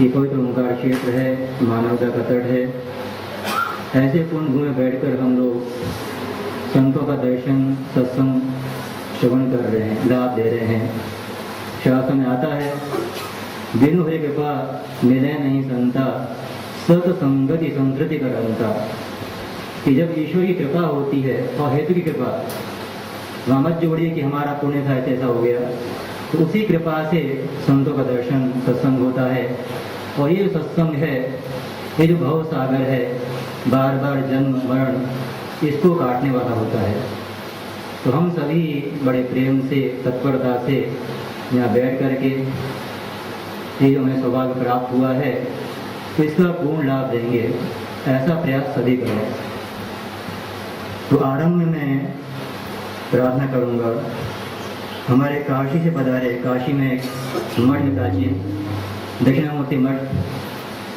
कि पवित्र ओंकार क्षेत्र है, मानवता का तट है। ऐसे पूर्ण भूमि में बैठकर हम लोग संतों का दर्शन, सत्संग, श्रवण कर रहे हैं, लाभ दे रहे हैं। शास्त्र में आता है, बिनु हरि कृपा मिले नहीं संता, सत्संगति संस्कृति करंता, कि जब ईश्वर की कृपा होती है और हेतु की कृपा, वहाँ मत जोड़िए कि हमारा पुण्य था ऐसा हो गया, तो उसी कृपा से संतों का दर्शन, सत्संग होता है। और ये सत्संग है, ये जो भव सागर है, बार बार जन्म मरण इसको काटने वाला होता है। तो हम सभी बड़े प्रेम से, तत्परता से यहाँ बैठ करके ये जो हमें सौभाग्य प्राप्त हुआ है, तो इसका पूर्ण लाभ देंगे, ऐसा प्रयास सभी करें। तो आरंभ में मैं प्रार्थना करूँगा, हमारे काशी से पधारे, काशी में एक मठ है प्राचीन, दक्षिणामूर्ति मठ,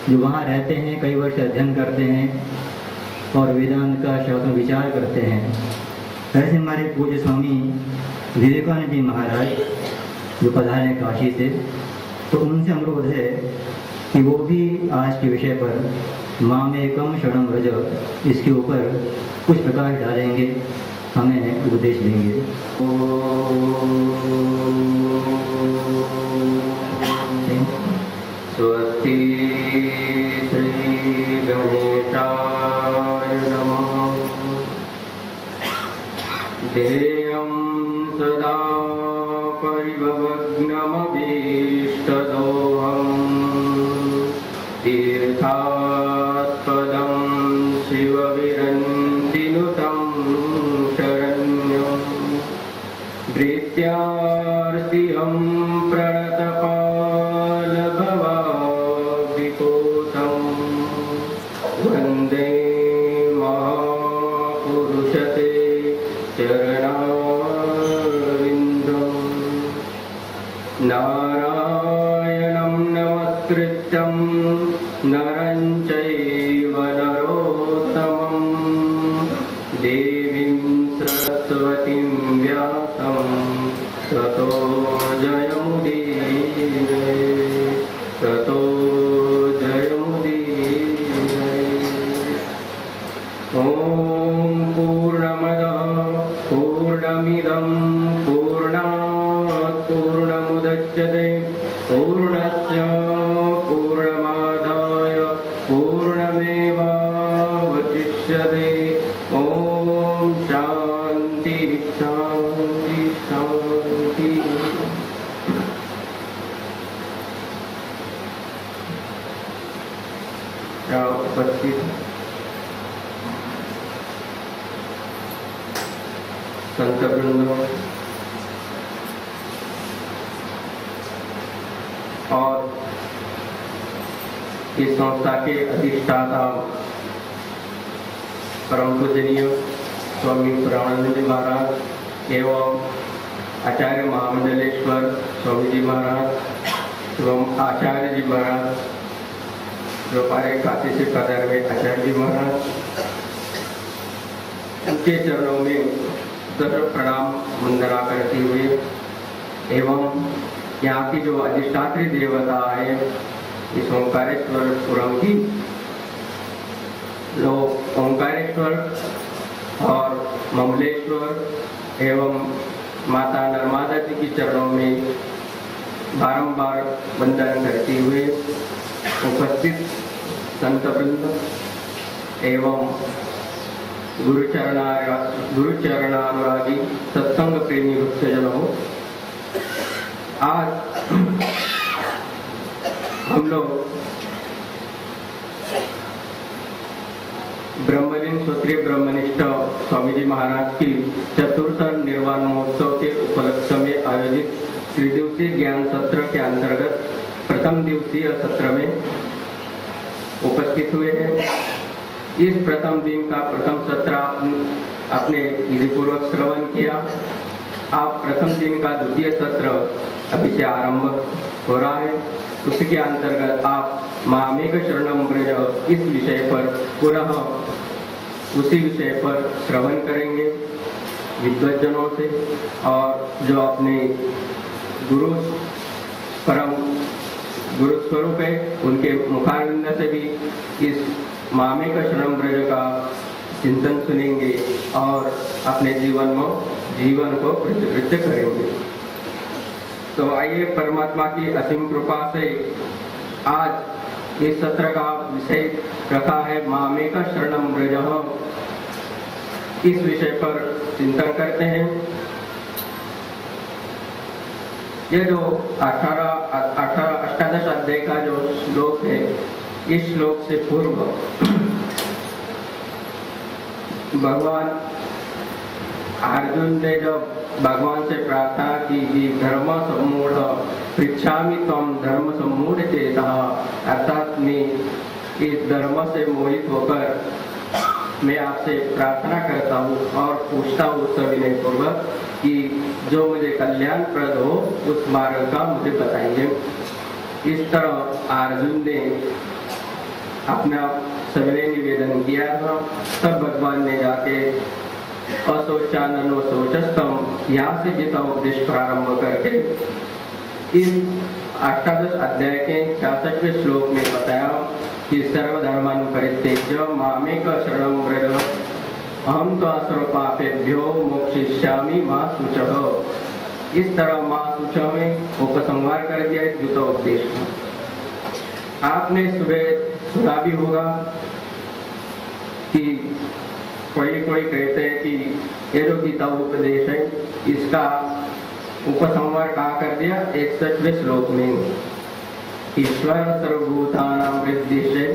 जो वहाँ रहते हैं, कई वर्ष अध्ययन करते हैं और वेदांत का शास्त्र विचार करते हैं। ऐसे हमारे पूज्य स्वामी विवेकानंद जी महाराज जो पधारे हैं काशी से, तो उनसे अनुरोध है कि वो भी आज के विषय पर मामेकम शरणम व्रज, इसके ऊपर कुछ प्रकाश डालेंगे, हमें उपदेश देंगे। स्वस्ति श्री गणेशाय नमः। ध्येयं सदा परिभवग्नमभीष्टदोहं, तीर्थास्पदं शिवविरन्तिनुतं शरण्यं, भृत्यार्तिहं प्रणतपालभवाब्धिपोतं, वन्दे महापुरुषते चरणारविन्दम्। नारायणं नमस्कृत्यं नरं चैव नरोत्तमं, देवीं सरस्वतीं व्यासं ततो जयमुदीरये, ततो जयमुदीरये। ॐ पूर्णमदः पूर्णमिदं पूर्णात् पूर्णमुदच्यते, पूर्णस्य पूर्णमादाय पूर्णमेवावशिष्यते। ॐ शान्ति शान्ति शान्ति। उपस्थित संत वृंद और इस संस्था के अधिष्ठाता परम पूजनीय स्वामी पूर्णानंद जी महाराज एवं आचार्य महामंडलेश्वर स्वामी जी महाराज एवं आचार्य जी महाराज, जो हमारे काशी से पधारे हुए आचार्य जी महाराज, उनके चरणों में सर्व प्रणाम वंदना करते हुए, एवं यहाँ की जो अधिष्ठात्री देवता है इस ओंकारेश्वर पुरम की, लोग ओंकारेश्वर और ममलेश्वर एवं माता नर्मदा जी की चरणों में बारंबार वंदन करते हुए उपस्थित संत वृंद एवं गुरुचरणानुरागी सत्संग प्रेमी भक्तजनों, आज हम लोग ब्रह्मलीन सूत्रीय ब्रह्मनिष्ठ स्वामी जी महाराज की चतुर्थ निर्वाण महोत्सव के उपलक्ष्य में आयोजित त्रिदिवसीय ज्ञान सत्र के अंतर्गत प्रथम दिवसीय सत्र में उपस्थित हुए हैं। इस प्रथम दिन का प्रथम सत्र आपने विधिपूर्वक श्रवण किया। आप प्रथम दिन का द्वितीय सत्र अभी से आरंभ हो रहा है। उसके अंतर्गत आप मामेक शरणम व्रज इस विषय पर पुनः उसी विषय पर श्रवण करेंगे विद्वज्जनों से, और जो अपने गुरु परम गुरु स्वरूप है, उनके मुखारविंद से भी इस मामेक शरणम ब्रज का चिंतन सुनेंगे और अपने जीवन को प्रतिवृत्त करेंगे। तो आइए परमात्मा की असीम कृपा से आज इस सत्र का विषय रखा है मामेक शरणम ब्रज। इस विषय पर चिंतन करते हैं। ये जो 18 अध्याय का जो श्लोक है, इस श्लोक से पूर्व भगवान अर्जुन ने जब भगवान से प्रार्थना की कि धर्म सम्मूढ़ पृच्छामि त्वं धर्म सम्मूढ़ चेतः, अर्थात मैं इस धर्म से मोहित होकर मैं आपसे प्रार्थना करता हूँ और पूछता हूँ सविनय पूर्वक कि जो मुझे कल्याणप्रद हो उस मार्ग का मुझे बताइए। इस तरह अर्जुन ने अपना सविनय निवेदन किया था। तब भगवान ने जाके असोचाननो सोचस्तम यहाँ से गीता उपदेश प्रारंभ करके इस 18 अध्याय के 66वें श्लोक में बताया कि सर्वधर्मान् परित्यज्य मामेक शरणं व्रज अहम तो सर्वपापेभ्यो मोक्षयिष्यामि मा शुचः। इस तरह मां शुचः में उपसंहार कर दिया इस गीता उपदेश का। आपने सुबह सुना भी होगा कि कोई कहते हैं कि ये जो गीता उपदेश है इसका उपसंहार कहाँ कर दिया 61वें श्लोक में। ईश्वर सर्वभूतानां हृदय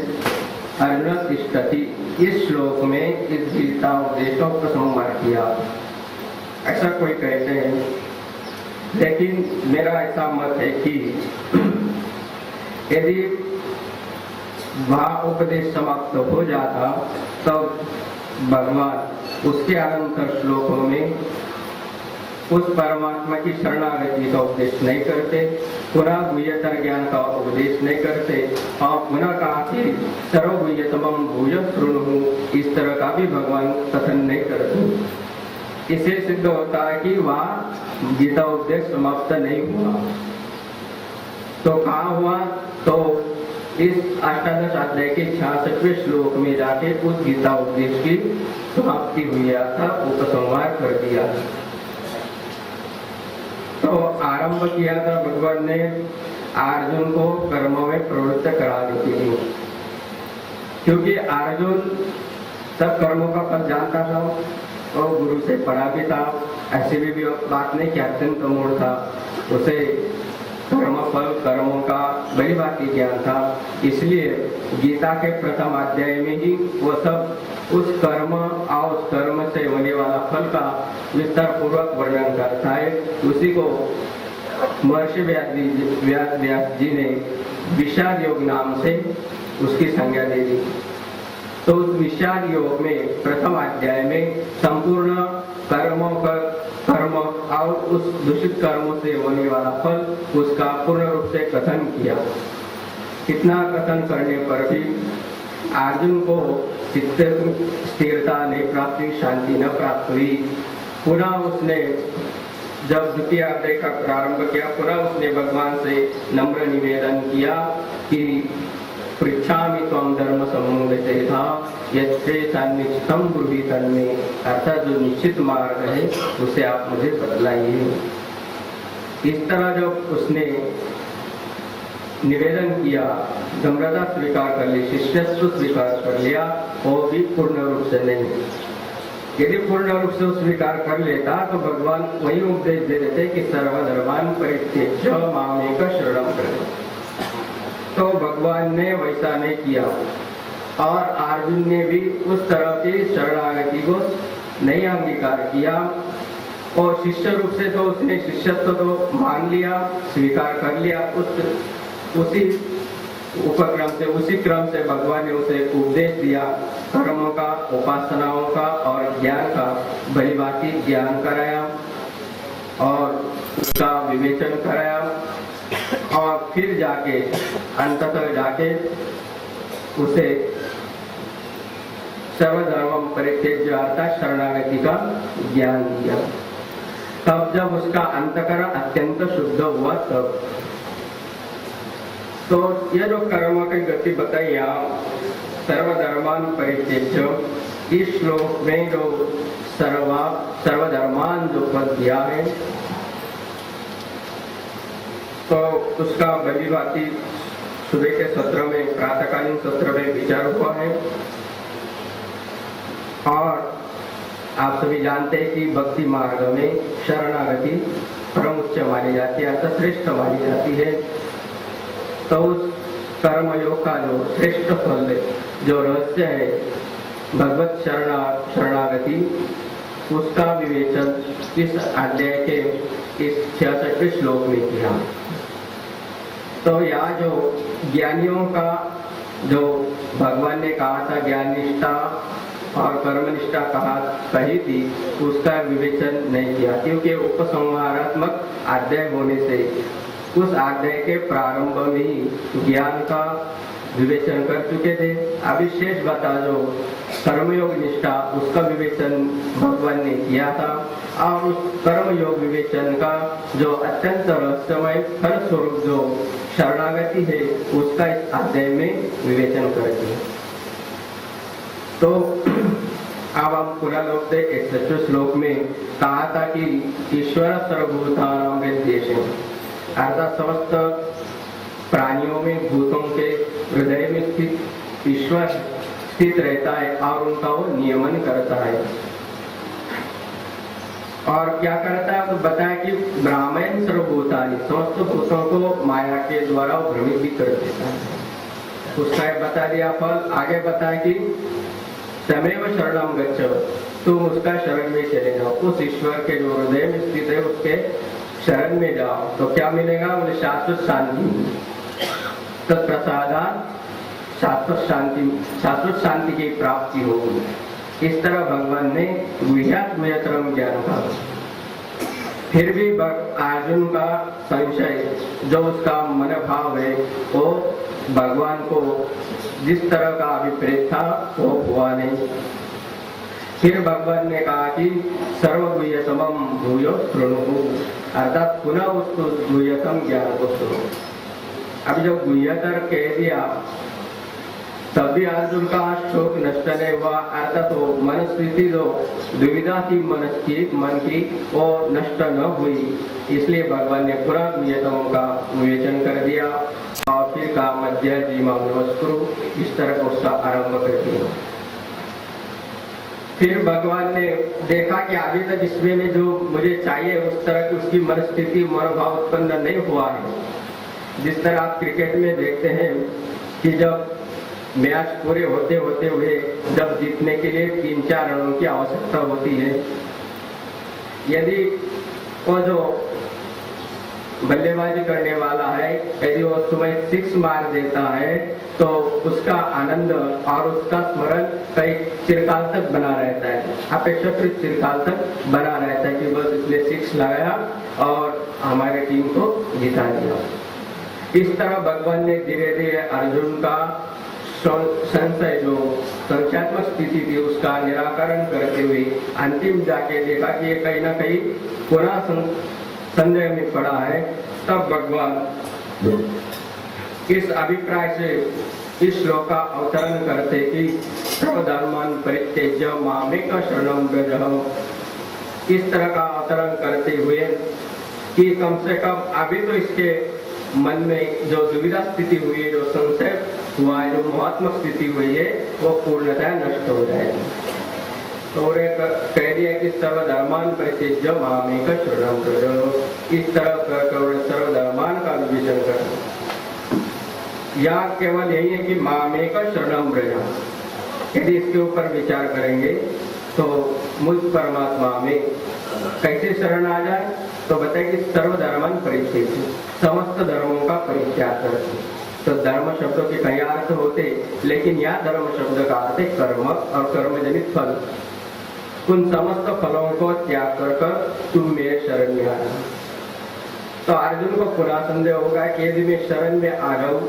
अर्जुन तिष्ठति, इस श्लोक में इस गीता उपदेश का उपसंहार किया, ऐसा कोई कहते हैं। लेकिन मेरा ऐसा मत है कि यदि वह उपदेश समाप्त हो जाता तब भगवान उसके अनंतर श्लोकों में उस परमात्मा की शरणागति का उपदेश नहीं करते, पुनः गुह्यतर ज्ञान का उपदेश नहीं करते और पुनः कहा कि सर्वगुह्यतमं भूय शृणु, इस तरह का भी भगवान कथन नहीं करते। इसे सिद्ध होता है कि वह गीता उपदेश समाप्त नहीं हुआ। तो कहाँ हुआ? तो इस 18 अध्याय के 66वें श्लोक में जाके उस गीता उपदेश की समाप्ति हुई था, उपसंहार कर दिया। तो आरंभ किया था भगवान ने अर्जुन को कर्मों में प्रवृत्त कराने के लिए, क्योंकि अर्जुन सब कर्मों का फल जानता था और गुरु से पढ़ा भी था। ऐसी भी बात नहीं कि अत्यंत मूढ़ था, उसे कर्म फल कर्मों का बड़ी बात की ज्ञान था। इसलिए गीता के प्रथम अध्याय में ही वो सब उस कर्म और उस कर्म से होने वाला फल का विस्तार पूर्वक वर्णन करता है। उसी को महर्षि व्यास जी ने विषाद योग नाम से उसकी संज्ञा दे दी। तो उस विषाद योग में प्रथम अध्याय में संपूर्ण कर्मों का कर्म और उस दूषित कर्मों से होने वाला फल उसका पूर्ण रूप से कथन किया। इतना कथन करने पर भी अर्जुन को चित्त स्थिरता नहीं प्राप्त हुई, शांति न प्राप्त हुई। पुनः उसने जब द्वितीय अध्याय का प्रारंभ किया, पुनः उसने भगवान से नम्र निवेदन किया कि पृच्छामि त्वं धर्म सम्मूढ़चेतः यच्छ्रेषान्निश्चितं ब्रूहि तन्मे, अर्थात जो निश्चित मार्ग है उसे आप मुझे बतलाइए। इस तरह जब उसने निवेदन किया, नम्रता स्वीकार कर ली, शिष्यत्व स्वीकार कर लिया, वो भी पूर्ण रूप से नहीं। यदि पूर्ण रूप से स्वीकार कर लेता तो भगवान वही उपदेश दे देते कि सर्वधर्मान् परित्यज्य मामेक शरणं व्रज। तो भगवान ने वैसा नहीं किया और अर्जुन ने भी उस तरह की शरणागति को नहीं अंगीकार किया और शिष्य रूप से तो उसने शिष्यत्व तो मान लिया, स्वीकार कर लिया। उसी उपक्रम से उसी क्रम से भगवान ने उसे उपदेश दिया, कर्मों का, उपासनाओं का और ज्ञान का भली भांति ज्ञान कराया और उसका विवेचन कराया और फिर जाके अंततः जाके उसे सर्वधर्म परित्यज्य अर्थात शरणागति का ज्ञान दिया। तब जब उसका अंतःकरण अत्यंत शुद्ध हुआ तो ये जो कर्म की गति बताई यहाँ सर्वधर्मान परित्यज्य, इस श्लोक में जो सर्वधर्मान जो पद दिया है तो उसका भली भांति सुबह के सत्र में, प्रातःकालीन सत्र में विचार हुआ है। और आप सभी जानते हैं कि भक्ति मार्ग में शरणागति परम उच्च मानी जाती है, अर्थात श्रेष्ठ मानी जाती है। तो उस कर्मयोग का जो श्रेष्ठ फल, जो रहस्य है भगवत शरणागति, उसका विवेचन इस अध्याय के इस 66वें श्लोक में किया। तो यहाँ जो ज्ञानियों का जो भगवान ने कहा था ज्ञान निष्ठा और कर्मनिष्ठा कही थी, उसका विवेचन नहीं किया, क्योंकि उपसंहारात्मक अध्याय होने से उस अध्याय के प्रारंभ में ही ज्ञान का विवेचन कर चुके थे। अभी शेष बता जो कर्मयोग निष्ठा, उसका विवेचन भगवान ने किया था। और उस कर्मयोग विवेचन का जो अत्यंत रहस्यमय फल स्वरूप जो शरणागति है, उसका इस अध्याय में विवेचन करते हैं। तो अब हम पुनः लोग से 61 श्लोक में कहा था कि ईश्वर सर्वभूतानां हृदयेषु, अर्थात समस्त प्राणियों में, भूतों के हृदय में स्थित ईश्वर स्थित रहता है और उनका वो नियमन करता है। और क्या करता है तो बताया कि ब्राह्मण सर्वभूतानि, समस्त भूतों को माया के द्वारा भ्रमित भी कर देता है। उसका बता दिया फल। आगे बताया कि तमेव शरणं गच्छ, तुम उसका शरण में चले जाओ, उस ईश्वर के जो हृदय में स्थित है उसके शरण में जाओ। तो क्या मिलेगा? बोले शाश्वत शांति, तत्प्रसादात् शाश्वत शांति की प्राप्ति होगी। इस तरह भगवान ने गुह्यात्मयतरम ज्ञान का। फिर भी अर्जुन का संशय, जो उसका मनोभाव है, वो भगवान को जिस तरह का अभिप्रेत था वो हुआ नहीं। फिर भगवान ने कहा कि सर्वगुह्यतमं भूयो शृणु, अर्थात पुनः उसको गुह्यतम ज्ञान को सुनो। अब जब गुह्यतर कह दिया तभी अर्जुन का शोक नष्ट नहीं हुआ, अर्थात वो मनस्थिति जो दुविधा थी मन की वो नष्ट न हुई। इसलिए भगवान ने पूरा गुह्यतमों का विवेचन कर दिया और फिर कहा मध्य जीमा नमस्कुरु, इस तरह उसका आरंभ कर दिया। फिर भगवान ने देखा कि अभी तक इसमें में जो मुझे चाहिए उस तरह की उसकी मनस्थिति, मनोभाव उत्पन्न नहीं हुआ है। जिस तरह आप क्रिकेट में देखते हैं कि जब मैच पूरे होते हुए जब जीतने के लिए 3-4 रनों की आवश्यकता होती है, यदि वो जो बल्लेबाजी करने वाला है यदि वो समय 6 मार देता है तो उसका आनंद और उसका स्मरण कई चिरकाल तक बना रहता है, अपेक्षाकृत चिरकाल तक बना रहता है कि बस इसने 6 लगाया और हमारे टीम को जिता दिया। इस तरह भगवान ने धीरे धीरे अर्जुन का संशय, जो संख्यात्मक स्थिति थी, उसका निराकरण करते हुए अंतिम जाके देखा कि ये कहीं ना कहीं पुनः संदेह में पड़ा है। तब भगवान इस अभिप्राय से इस श्लोक का अवतरण करते कि सर्वधर्मान् परित्यज्य मामेक शरणं व्रज। इस तरह का अवतरण करते हुए कि कम से कम अभी तो इसके मन में जो दुविधा स्थिति हुई है, जो संशय हुआ है, जो मोहात्मक स्थिति हुई है, वो पूर्णतः नष्ट हो जाएगी। तो कह दिया कि सर्वधर्मान् परित्यज्य मामेक शरणं व्रज। इस तरह कर सर्वधर्मान का विवेचन कर। या केवल यही है कि मामेक शरणं व्रज। यदि इसके ऊपर विचार करेंगे तो मुझ परमात्मा में कैसे शरण आ जाए, तो बताए कि सर्वधर्मान् परित्यज्य, समस्त धर्मों का परित्याग करते। तो धर्म शब्दों के कई अर्थ होते, लेकिन यह धर्म शब्द का अर्थ है कर्म और कर्मजनित फल। उन समस्त फलों को त्याग कर तुम मेरे शरण में आ जाओ। तो अर्जुन को पूरा संदेह होगा कि यदि मैं शरण में आ जाऊं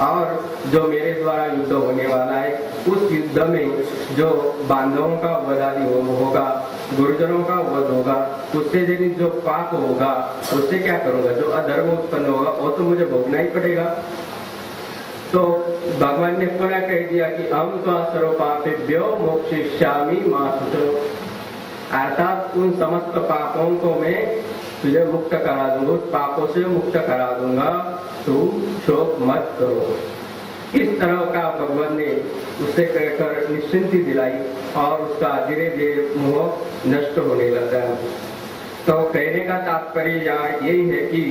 और जो मेरे द्वारा युद्ध होने वाला है, उस युद्ध में जो बांधवों का वध आदि होगा, गुरुजनों का वध होगा, उससे यदि जो पाप होगा उससे क्या करूंगा, जो अधर्म उत्पन्न होगा वो तो मुझे भोगना ही पड़ेगा। तो भगवान ने पुनः कह दिया कि हम तो सर्व पापेभ्यो मोक्षयिष्यामि मा शुचो, अर्थात उन समस्त पापों को मैं तुझे मुक्त करा दूंगा, उस पापों से मुक्त करा दूंगा, तू शोक मत करो। इस तरह का भगवान ने उससे कहकर निश्चिंती दिलाई और उसका धीरे धीरे मोह नष्ट होने लगा। तो कहने का तात्पर्य यहाँ यही है कि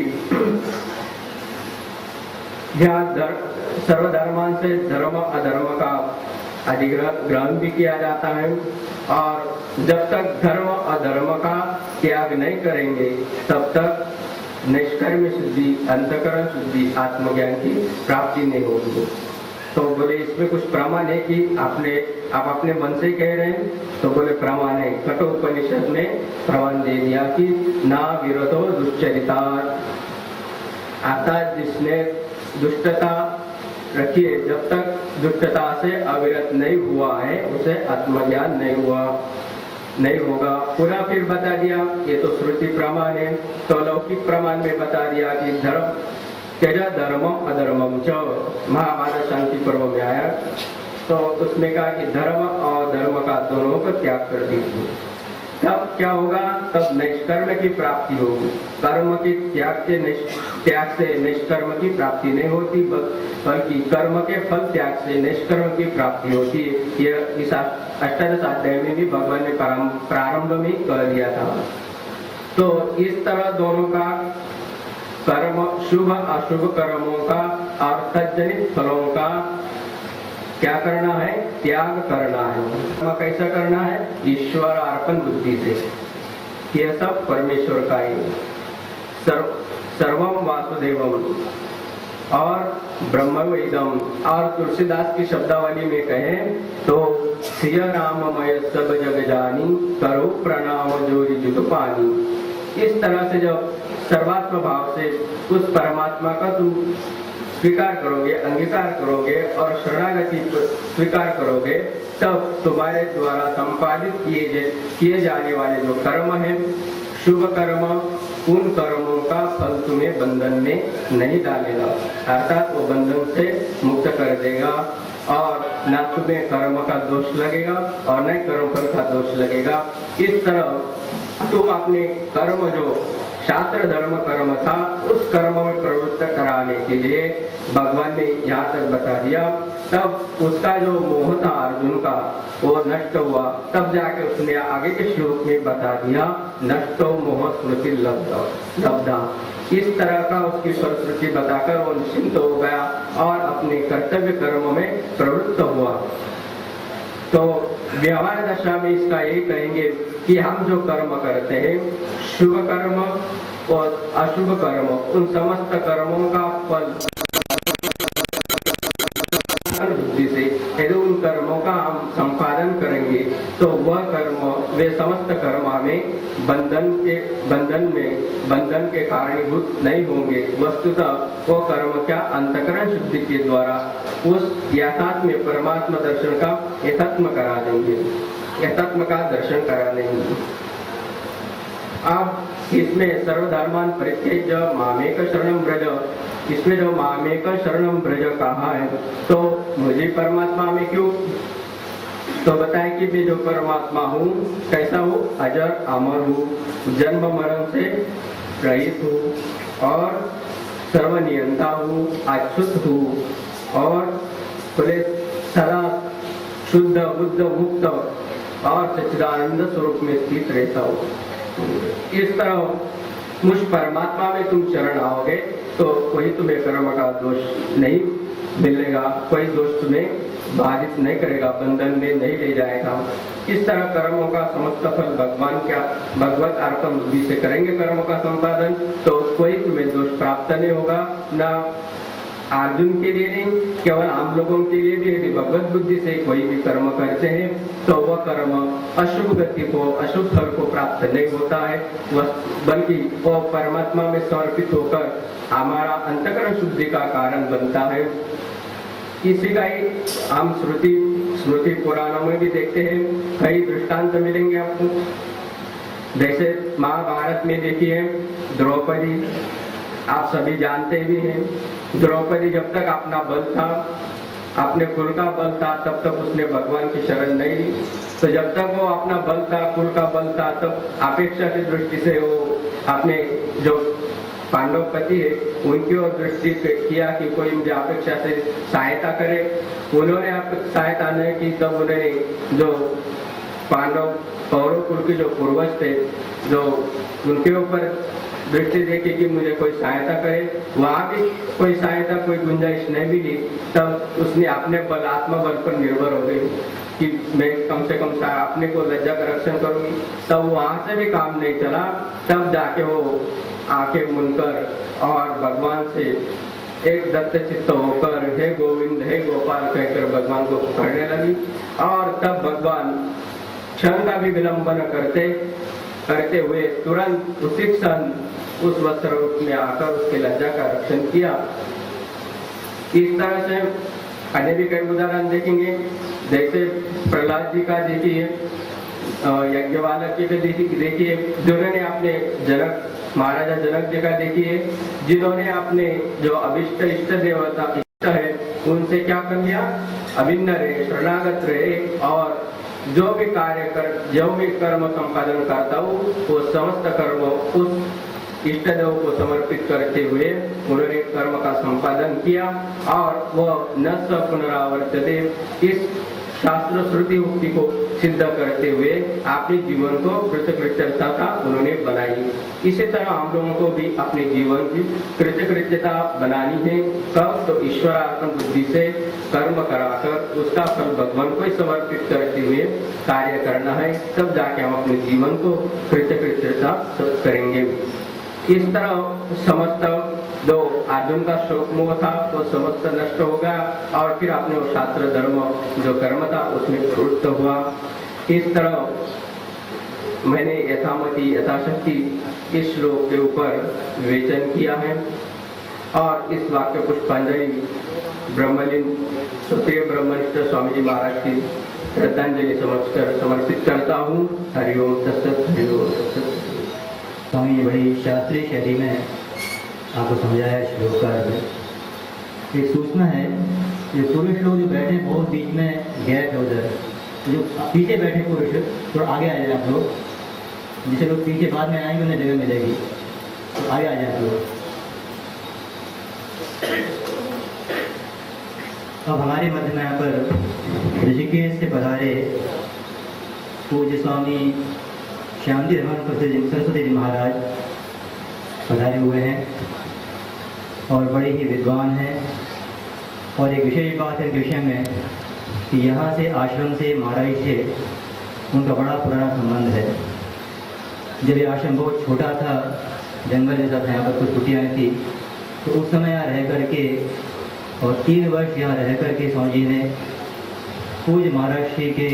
यहाँ सर्वधर्मान से धर्म अधर्म का अधिग्रहण भी किया जाता है, और जब तक धर्म अधर्म का त्याग नहीं करेंगे तब तक निष्कर्म शुद्धि, अंतःकरण शुद्धि, आत्मज्ञान की प्राप्ति नहीं होगी। तो बोले इसमें कुछ प्रमाण है कि आप अपने मन से कह रहे हैं? तो बोले प्रमाण है, कठोपनिषद में प्रमाण दे दिया कि ना विरतो दुश्चरिता, अर्थात जिसने दुष्टता रखी है, जब तक दुष्टता से अविरत नहीं हुआ है उसे आत्मज्ञान नहीं होगा। पूरा फिर बता दिया, ये तो श्रुति प्रमाण है, तो लौकिक प्रमाण में बता दिया कि धर्म तेजा धर्मम अधर्मम च, महाभारत शांति पर्व में आया, तो उसमें कहा कि धर्म और धर्म का दोनों को त्याग कर दीजिए। तब क्या होगा? तब निष्कर्म की प्राप्ति होगी। कर्म के त्याग से निष्कर्म की प्राप्ति नहीं होती, बल्कि कर्म के फल त्याग से निष्कर्म की प्राप्ति होती है। यह इस अष्टादश अध्याय में भी भगवान ने प्रारंभ में कह दिया था। तो इस तरह दोनों का कर्म, शुभ अशुभ कर्मों का और तज्जनित फलों का क्या करना है? त्याग करना है। कैसा करना है? ईश्वर अर्पण बुद्धि से। यह सब परमेश्वर का ही सर्वम वासुदेवम और ब्रह्मवेदम। और तुलसीदास की शब्दावली में कहें तो सिय राममय सब जग जानी, करो प्रणाम जोरी जुग पानी। इस तरह से जब सर्वात्म भाव से उस परमात्मा का तुम स्वीकार करोगे, अंगीकार करोगे और शरणागति स्वीकार करोगे, तब तुम्हारे द्वारा संपादित किए जाने वाले जो कर्म है, शुभ कर्म, उन कर्मों का फल तुम्हें बंधन में नहीं डालेगा, अर्थात वो बंधन से मुक्त कर देगा, और न तुम्हें कर्म का दोष लगेगा और न कर्म फल का दोष लगेगा। इस तरह तुम अपने कर्म जो शास्त्र धर्म कर्म था, उस कर्म में प्रवृत्त कराने के लिए भगवान ने यहाँ तक बता दिया। तब उसका जो मोह था अर्जुन का, वो नष्ट हुआ। तब जाके उसने आगे के श्लोक में बता दिया, नष्टो मोह स्मृति लब्धा। इस तरह का उसकी फलश्रुति बताकर वो निश्चिंत हो गया और अपने कर्तव्य कर्म में प्रवृत्त हुआ। तो व्यवहार दशा में इसका यही कहेंगे कि हम जो कर्म करते हैं, शुभ कर्म और अशुभ कर्म, उन समस्त कर्मों का फल बुद्धि से यदि उन कर्मों का हम संपादन करेंगे तो वह कर्म, वे समस्त कर्म हमें बंधन के कारणीभूत नहीं होंगे। वस्तुतः वो कर्म क्या अंतःकरण शुद्धि के द्वारा उस यथात्म परमात्मा दर्शन का यथात्म करा देंगे, यथात्म का दर्शन करा देंगे। अब इसमें सर्वधर्मान परित्यज मामेक शरणं व्रज, इसमें जो मामेक शरणं व्रज कहा है, तो मुझे परमात्मा में क्यों? तो बताए कि मैं जो परमात्मा हूँ कैसा हूँ? अजर अमर हूँ, जन्म मरण से रहित हूँ और सर्वनियंता हूँ, अच्युत हूँ और बोले सदा शुद्ध बुद्ध मुक्त और सच्चिदानंद स्वरूप में स्थित रहता हूँ। इस तरह मुझ परमात्मा में तुम शरण आओगे तो कोई तुम्हें कर्म का दोष नहीं मिलेगा, कोई दोष तुम्हें बाधित नहीं करेगा, बंधन में नहीं ले जाएगा। इस तरह कर्मों का समस्त फल भगवत अर्पण बुद्धि से करेंगे कर्मों का संपादन, तो कोई तुम्हें दोष प्राप्त नहीं होगा। न अर्जुन के लिए नहीं, केवल हम लोगों के लिए भी यदि भगवत बुद्धि से कोई भी कर्म करते हैं तो वह कर्म अशुभ गति को, अशुभ फल को प्राप्त नहीं होता है, बल्कि वह परमात्मा में समर्पित होकर हमारा अंतःकरण शुद्धि का कारण बनता है। इसी का ही हम स्मृति पुराणों में भी देखते हैं, कई दृष्टांत मिलेंगे आपको। जैसे महाभारत में देखिए द्रौपदी, आप सभी जानते भी हैं, द्रौपदी जब तक अपना बल था, अपने कुल का बल था, तब तक उसने भगवान की शरण नहीं ली। तो जब तक वो अपना बल था, कुल का बल था, तब अपेक्षा की दृष्टि से वो अपने जो पांडव पति है उनकी ओर दृष्टि किया कि कोई मुझे अपेक्षा से सहायता करे। उन्होंने सहायता नहीं की, तब उन्होंने जो पांडव कौरव कुल के जो पूर्वज थे, जो उनके ऊपर दृष्टि देखी कि मुझे कोई सहायता करे, वहां भी कोई सहायता, कोई गुंजाइश नहीं मिली। तब उसने अपने बल, आत्मबल पर निर्भर हो गई कि मैं कम से कम अपने को लज्जा का रक्षण करूंगी। तब वहां से भी काम नहीं चला। तब जाके वो आके मुनकर और भगवान से एक दत्त चित्त होकर हे गोविंद हे गोपाल कहकर भगवान को पुकारने लगी। और तब भगवान क्षण का भी विलंब न करते हुए तुरंत उसी क्षण उस वस्त्र रूप में आकर उसके लज्जा का रक्षण किया। इस तरह से अन्य भी कई उदाहरण देखेंगे, जैसे प्रहलाद जी का देखिए, यज्ञवालक जी का देखिए, जिन्होंने अपने जनक महाराजा जनक जी का देखिए, जिन्होंने अपने जो अभिष्ट इष्ट देवता इष्ट है उनसे क्या कर लिया, अभिन्न रहे, शरणागत रहे, और जो भी कार्य कर, जो भी कर्म संपादन करता हूँ वो समस्त कर्म उस इष्ट देव को समर्पित करते हुए उन्होंने कर्म का संपादन किया। और वह न स पुनरावर्तते, इस शास्त्र श्रुति उक्ति को सिद्ध करते हुए अपने जीवन को कृतकृत्यता का उन्होंने बनाई। इसी तरह हम लोगों को भी अपने जीवन की कृतकृत्यता बनानी है। कब तो ईश्वरार्पण बुद्धि से कर्म कराकर उसका फल भगवान को समर्पित करते हुए कार्य करना है, तब जाके हम अपने जीवन को कृतकृत्यता करेंगे। इस तरह समस्त जो अर्जुन का शोक मोह था वो समस्त नष्ट हो गया, और फिर अपने वो शास्त्र धर्म जो कर्म था उसमें प्रवृत्त हुआ। इस तरह मैंने यथामति यथाशक्ति इस श्लोक के ऊपर विवेचन किया है, और इस वाक्य पुष्पांजलि ब्रह्मलीन सुप्रिय ब्रह्मनिष्ठ स्वामी जी महाराज की श्रद्धांजलि समर्पित करता हूँ। हरिओम तत्सत, हरिओम तत्सत। स्वामी ने बड़ी शास्त्रीय शैली में आपको समझाया श्लोक का अर्थ। एक सूचना है, ये पुरुष लोग जो बैठे बहुत बीच में गैप है, उधर जो पीछे बैठे पुरुष थोड़ा आगे आ जाए आप लोग, जिसे लोग पीछे बाद में आएंगे उन्हें जगह मिलेगी, तो आगे आ जाए आप लोग। अब हमारे मध्य में यहाँ पर ऋषिकेश से पधारे पूज्य स्वामी श्यामजी धर्मानंद सरस्वती जी महाराज पधारे हुए हैं, और बड़े ही विद्वान हैं। और एक विशेष बात है विषय में कि यहाँ से आश्रम से महाराज से उनका बड़ा पुराना संबंध है। जब ये आश्रम बहुत छोटा था, जंगल जैसा था, यहाँ पर कुछ कुटियाँ थी, तो उस समय यहाँ रह करके और 3 वर्ष यहाँ रह करके स्वामी जी ने पूज्य महाराज श्री के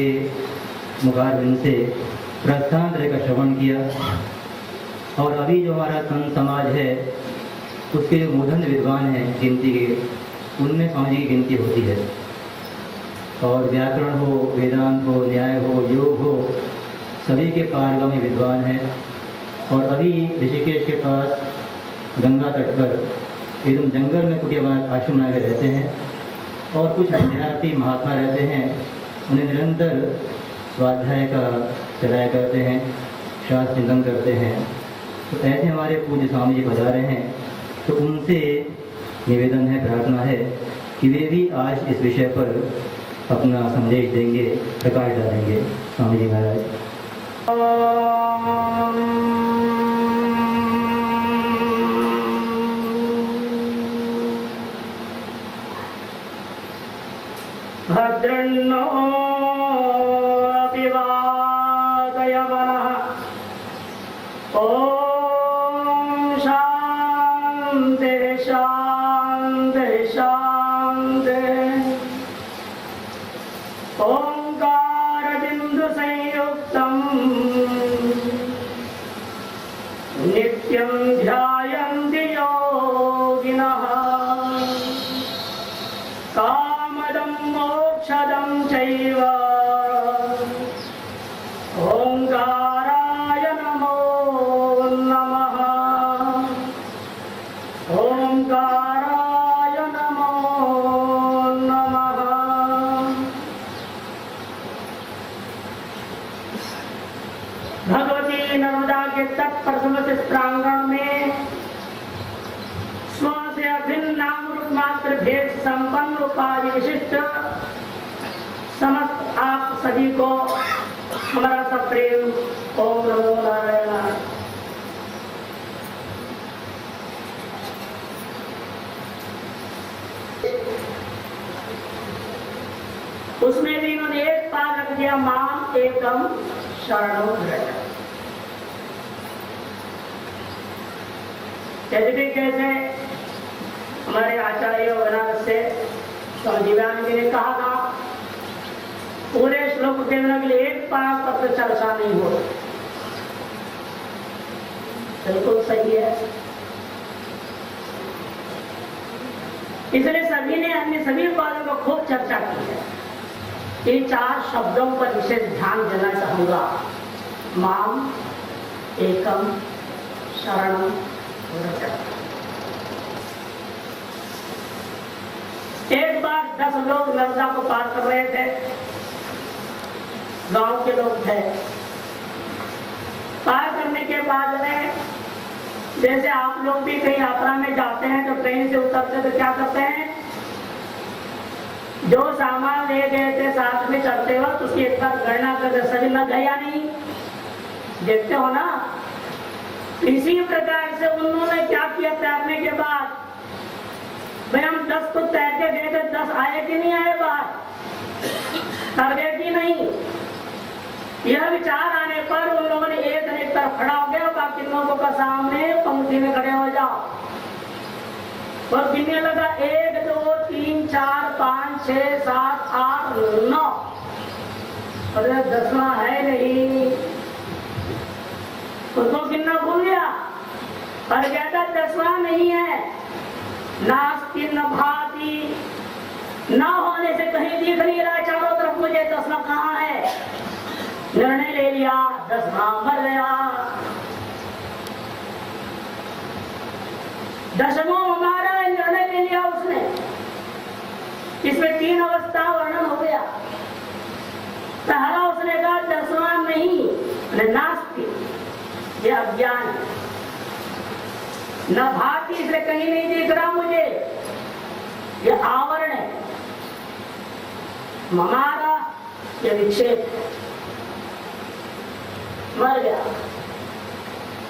मुखारविंद से प्रस्थान का श्रवण किया। और अभी जो हमारा संत समाज है उसके जो मूर्धन्य विद्वान हैं गिनती के, उनमें स्वामी जी की गिनती होती है। और व्याकरण हो, वेदांत हो, न्याय हो, योग हो, सभी के पारगामी विद्वान हैं। और अभी ऋषिकेश के पास गंगा तट पर एकदम जंगल में कुटिया आश्रम बना के रहते हैं, और कुछ विद्यार्थी महात्मा रहते हैं, उन्हें निरंतर स्वाध्याय का चलाया करते हैं, शास्त्र चिंतन करते हैं। तो ऐसे हमारे पूज्य स्वामी जी पधारे हैं, तो उनसे निवेदन है, प्रार्थना है कि वे भी आज इस विषय पर अपना संदेश देंगे, प्रकाश डालेंगे। स्वामी जी महाराज। भद्रन्नो ओम शांति शांति शांति। ओंकार बिंदु संयुक्तम नित्यं ध्यायन्ति योगिनः कामदं मोक्षदं चैव। ओंकाराय नमो नमः। ओंकाराय प्रथम इस प्रांगण में स्व से अभिन्न नाम रूप मात्र भेद संपन्न उपाधि विशिष्ट समस्त आप सभी को हमारा सब प्रेम ओम नमो नारायण। उसमें भी इन्होंने एक पाद रख दिया, माम एकम शरणो व्रज। यद्यपि कैसे हमारे आचार्य बनारस से स्वामी दिव्यानंद जी ने कहा था, पूरे श्लोक देखने के लिए एक पाद पर तो चर्चा नहीं हो, बिल्कुल सही है। इसलिए सभी ने अन्य सभी पादों को खूब चर्चा की है। इन 4 शब्दों पर विशेष ध्यान देना चाहूंगा। माम एकम शरणम व्रज। एक बार 10 लोग नर्मदा को पार कर रहे थे, गांव के लोग थे। पार करने के बाद में जैसे आप लोग भी कहीं यात्रा में जाते हैं तो ट्रेन से उतरते तो क्या करते हैं, जो सामान ले गए थे साथ में चलते वक्त उसकी एक बार गणना करके सभी न गया नहीं, देखते हो ना। इसी प्रकार से उन्होंने क्या किया, तैरने के बाद भाई हम 10 को तैर के गए थे, 10 आए कि नहीं आए बाहर, तर गए कि नहीं। यह विचार आने पर उन लोगों ने एक तरफ खड़ा हो गया, बाकी लोगों का सामने पंक्ति में खड़े हो जाओ और गिनने लगा 1 2 3 4 5 6 7 8 9। अरे 10वां है नहीं, उसको गिनना भूल गया और कहता 10वां नहीं है। नास्ति न भाति, न होने से कहीं दिख नहीं रहा चारों तरफ मुझे 10वां कहाँ है। निर्णय ले लिया, 10वां मर गया। 10वां हमारा निर्णय ले लिया उसने। इसमें 3 अवस्था वर्णन हो गया। पहला उसने कहा 10वां नहीं, नास्ति, ये अज्ञान है। न भाति, इसलिए कहीं नहीं दिख रहा मुझे, ये आवरण है। हमारा ये विक्षेप है, मर गया,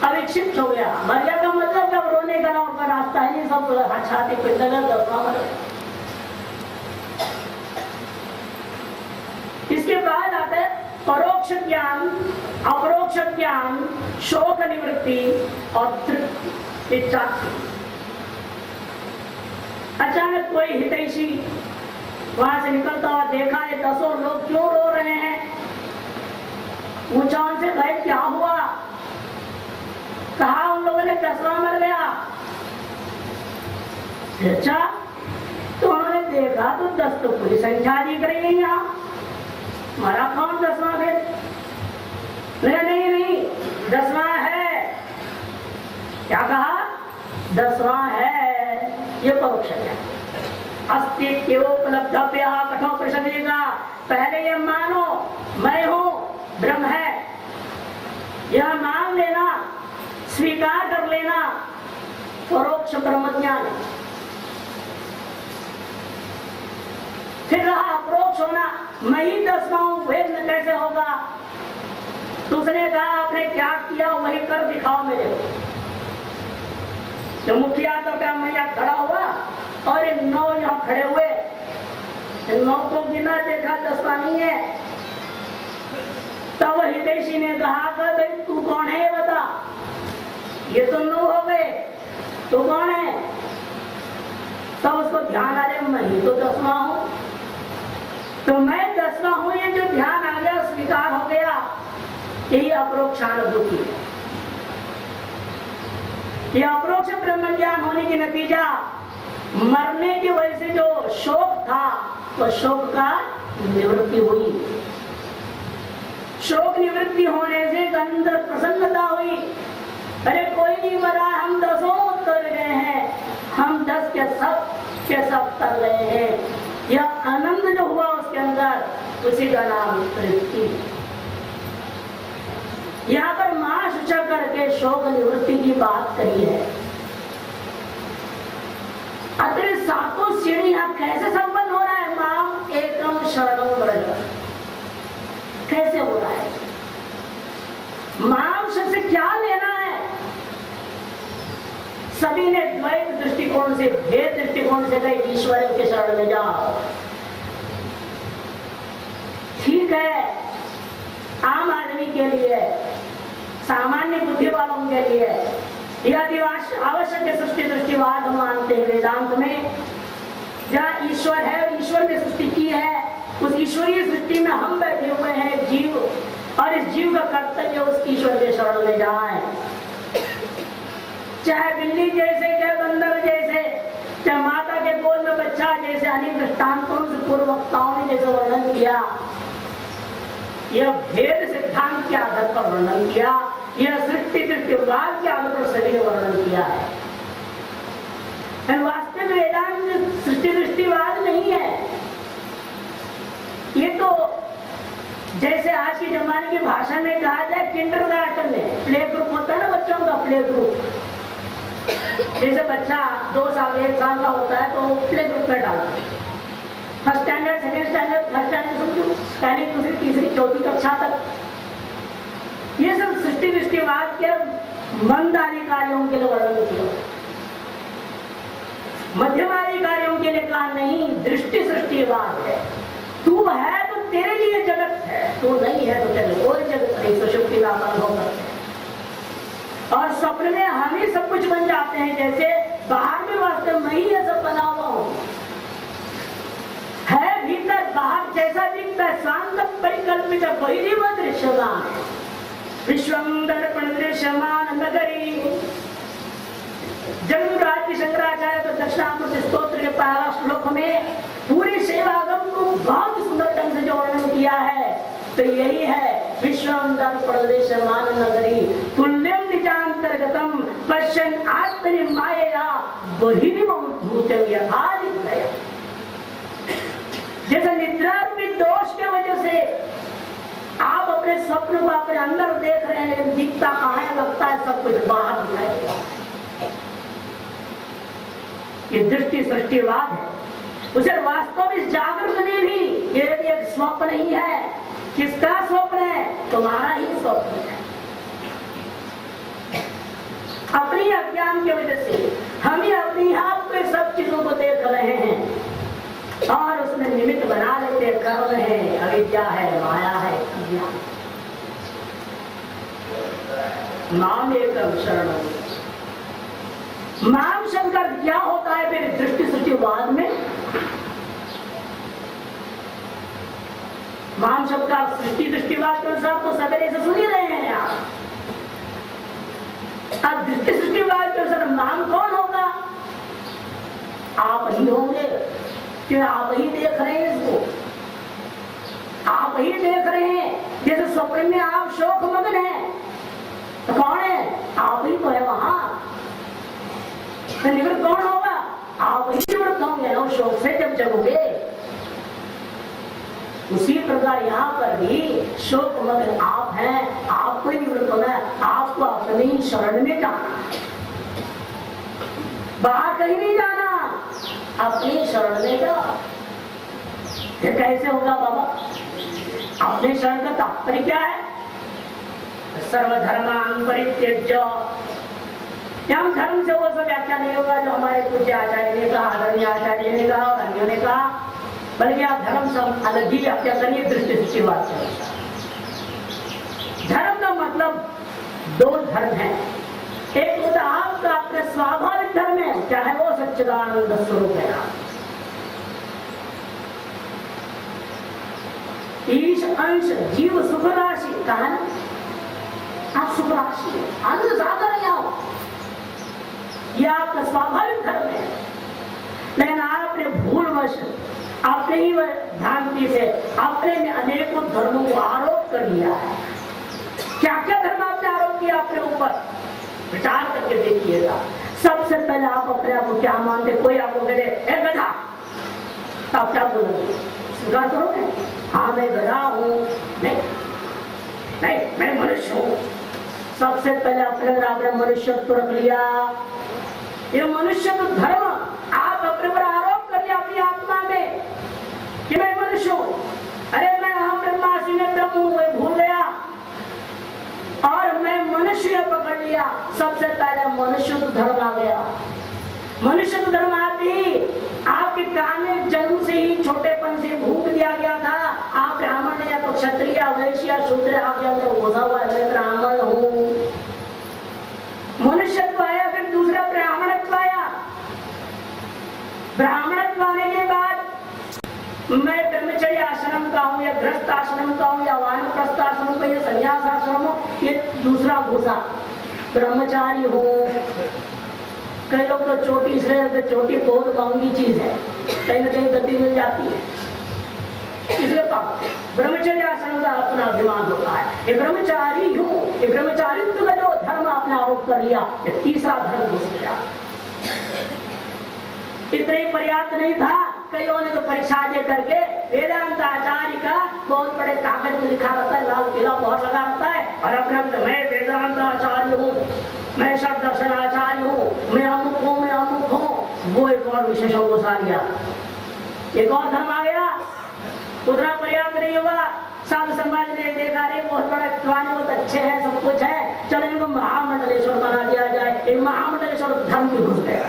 अविक्षिप्त हो गया। मर गया का मतलब जब रोने का ना उनका रास्ता है नहीं, सब छाती पे लगा 10वां मर गया। इसके बाद आता है परोक्ष ज्ञान, अपरोक्ष ज्ञान, शोक निवृत्ति और तृप्ति, इच्छा। अचानक कोई हितैषी वहां से निकलता हुआ देखा, ये 10 लोग क्यों रो रहे हैं। पूछा उनसे, भाई क्या हुआ। कहा उन लोगों ने 10वां मर गया। अच्छा, तो उन्होंने देखा तो 10 तो पूरी संख्या दिख रही है यहाँ, मरा कौन 10वां फिर। नहीं 10वां है। क्या कहा, 10वां है। ये परोक्ष है। अस्तित्वोपलब्धव्य कठोर प्रश्न देगा। पहले ये मानो मैं हूं, ब्रह्म है, यह मान लेना, स्वीकार कर लेना, परोक्ष ब्रह्म ज्ञान। फिर रहा अप्रोक्ष होना, मैं ही 10वां हूं, भेद में कैसे होगा। तो उसने कहा आपने क्या किया वही कर दिखाओ मेरे को। जो मुखिया तो क्या मैया खड़ा हुआ और इन 9 यहाँ खड़े हुए, इन 9 को बिना देखा 10वां नहीं है। तब हितैषी ने कहा कि भाई तू कौन है ये बता, ये तो 9 हो गए, तू कौन है। तब उसको ध्यान आ रहा, मैं ही तो 10वां हूं। तो मैं 10वां हूं, ये जो ध्यान आ गया, स्वीकार हो गया, यही अपरोक्षानुभूति है। ये अप्रोक्ष ब्रह्म ज्ञान होने की नतीजा, मरने की वजह से जो शोक था वह शोक का निवृत्ति हुई। शोक निवृत्ति होने से अंदर प्रसन्नता हुई। अरे कोई नहीं मरा, हम 10 उतर गए हैं, हम 10 के सब तर गए हैं। यह आनंद जो हुआ उसके अंदर, उसी का नाम तृप्ति। यहाँ पर मां शुचा करके शोक निवृत्ति की बात कही है। अतः सातों श्रेणी यहाँ कैसे संपन्न हो रहा है? माम एकम शरणं व्रज, कैसे हो रहा है? माम शब्द से क्या लेना है? सभी ने द्वैत दृष्टिकोण से, भेद दृष्टिकोण से कहे ईश्वर के शरण में जाओ। ठीक है, आम आदमी के लिए, सामान्य बुद्धि वालों के लिए यदि आवश्यक सृष्टि दृष्टिवाद हम मानते हैं वेदांत में, जहाँ ईश्वर है और ईश्वर ने सृष्टि की है, उस ईश्वरीय सृष्टि में हम बैठे हुए हैं जीव, और इस जीव का कर्तव्य उस ईश्वर के शरण में जाए। चाहे बिल्ली जैसे, चाहे बंदर जैसे, चाहे माता के गोद में बच्चा जैसे, अनेक दृष्टांतों से पूर्व वक्ताओं ने जैसे वर्णन किया, यह भेद सिद्धांत के आधार पर वर्णन किया, यह सृष्टि दृष्टिवाद के आधार पर सभी ने वर्णन किया है। वास्तविक वेदांत सृष्टि दृष्टिवाद नहीं है। ये तो जैसे आज के जमाने की भाषा में कहा जाए किंडरगार्टन में प्ले ग्रुप होता है ना, बच्चों का प्ले ग्रुप। जैसे बच्चा 2 साल 1 साल का होता है तो प्ले ग्रुप में डालते हैं, first standard, second standard, third standard, समझो पहली, दूसरी, तीसरी, चौथी कक्षा तक। ये सब सृष्टि दृष्टिवाद के मंदारी कार्यों के लिए वर्णन किया। मध्यमारी कार्यों के लिए कहा नहीं, दृष्टि सृष्टिवाद है। तू है तो तेरे लिए जगत है, तू नहीं है तो तेरे कोई जगत नहीं। सुषुप्ति का अनुभव करते हैं और स्वप्न में हम ही सब कुछ बन जाते हैं, जैसे बाहर में वास्तव में ही ये सब बना हुआ हूं, है भीतर बाहर जैसा दिखता है। शांत परिकल्पित बहिर्व दृश्यमान, विश्वं दर्पण दृश्यमान नगरी। जगन्नाथ शंकराचार्य तो दक्षिणामूर्ति स्तोत्र के पहला श्लोक में पूरे सेवागम को बहुत सुंदर ढंग से जो वर्णन किया है, तो यही है विश्वं दर्पण दृश्यमान नगरी तुल्यं निजांतर्गतम पश्यन् आत्मनि मायया बहिर्मुखं भूतं यथा दिखया। जैसे निद्रा रूपी दोष के वजह से आप अपने स्वप्न को अपने अंदर देख रहे हैं, लेकिन दिखता कहाँ है, लगता है सब कुछ बाहर दिखाई देता है। ये दृष्टि सृष्टिवाद है। उसे वास्तव में जागरूक ने भी ये एक स्वप्न ही है। किसका स्वप्न है? तुम्हारा ही स्वप्न है। अपनी अज्ञान की वजह से हम ही अपनी आप पे सब चीजों को देख रहे हैं और उसमें निमित्त बना लेते, कर्म है, अविद्या है, माया है, अज्ञान। नाम एकम शरणं। नाम शब्द का क्या होता है फिर दृष्टि सृष्टिवाद में? नाम शब्द का सृष्टि दृष्टिवाद के अनुसार तो सवेरे से सुन ही रहे हैं आप। अब दृष्टि सृष्टिवाद के अनुसार नाम कौन होगा? आप ही होंगे, क्यों? आप ही देख रहे हैं इसको, आप ही देख रहे हैं। जैसे स्वप्न में आप शोक मग्न हैं, तो कौन है? आप ही तो है वहां। निवृत्त कौन होगा? आप ही निवृत्त होंगे ना शोक से जब जगोगे। उसी प्रकार यहाँ पर भी शोक मग्न आप हैं, आपको निवृत्त होना है, आपको अपनी शरण में जाना, बाहर कहीं नहीं जाना, अपनी शरण में जाओ। ये कैसे होगा बाबा? अपने शरण का तात्पर्य क्या है? सर्वधर्मान परित्यज्य। यहाँ धर्म से वो सब व्याख्या नहीं होगा जो हमारे पूज्य आचार्य ने कहा, आदरणीय आचार्य ने कहा और अन्यों ने कहा, बल्कि आप धर्म सब अलग ही व्याख्या करिए दृष्टि सृष्टिवाद से। धर्म का मतलब 2 धर्म है। एक होता आपका अपने स्वाभाविक धर्म है, चाहे वो सच्चिदानंद स्वरूप है। ईश अंश जीव सुख राशि कहा ना, आप सुख राशि आनंद सागर है आओ, यह आपका स्वाभाविक धर्म है। लेकिन आपने भूलवश अपने ही भ्रांति से अपने में अनेकों धर्मों को आरोप कर लिया है। क्या क्या धर्म आपने आरोप किया अपने ऊपर? विचार करके देखिएगा। सबसे पहले आप अपने आप को क्या मानते? कोई आपको कहे ए गधा, आप क्या बोलोगे? स्वीकार करोगे? हाँ मैं गधा हूं। नहीं, मैं मनुष्य हूं। सबसे पहले अपने अंदर आपने मनुष्यत्व रख लिया। ये मनुष्यत्व धर्म आप अपने पर आरोप कर लिया अपनी आत्मा में कि मैं मनुष्य हूं। अरे मैं हम ब्रह्मास्मि में ब्रह्म हूं, मैं भूल गया और मैं मनुष्य पकड़ लिया। सबसे पहले मनुष्यत्व धर्म आ गया। मनुष्यत्व धर्म आते ही आपके कान में जन्म से ही छोटेपन से भूख दिया गया था। आप ब्राह्मण या तो क्षत्रिय वैश्य या शूद्र, आपके अंदर घुसा हुआ है मैं ब्राह्मण हूं। मनुष्यत्व आया, फिर दूसरा ब्राह्मणत्व आया। ब्राह्मणत्व आने के बाद मैं ब्रह्मचर्य आश्रम का हूं या गृहस्थ आश्रम का हूं या वानप्रस्थ आश्रम का या संन्यास आश्रम हो, ये दूसरा घुसा। ब्रह्मचारी हो, कई लोग तो चोटी से चोटी बहुत महंगी चीज है, कहीं ना कहीं गति मिल जाती है, इसलिए ब्रह्मचर्य आश्रम का अपना अभिमान होता है। ये ब्रह्मचारी हूं, ये ब्रह्मचारित्व का जो धर्म आपने आरोप कर लिया, ये तीसरा धर्म घुस गया। इतना ही पर्याप्त नहीं था, कईयों ने तो परीक्षा दे करके वेदांत आचार्य का बहुत बड़े कागज में लिखा रहता है, लाल किला बहुत लगा रहता है और अपने मैं वेदांत आचार्य हूँ, मैं सब दर्शन आचार्य हूँ, मैं अमुक हूँ, मैं अमुक हूँ। वो एक और विशेषण को सा लिया, एक और धर्म आ गया। उतना पर्याप्त नहीं होगा, साधु समाज ने देखा रे बहुत बड़ा पुराने बहुत अच्छे हैं, सब कुछ है, चलो इनको महामंडलेश्वर बना दिया जाए। एक महामंडलेश्वर धर्म में घुस गया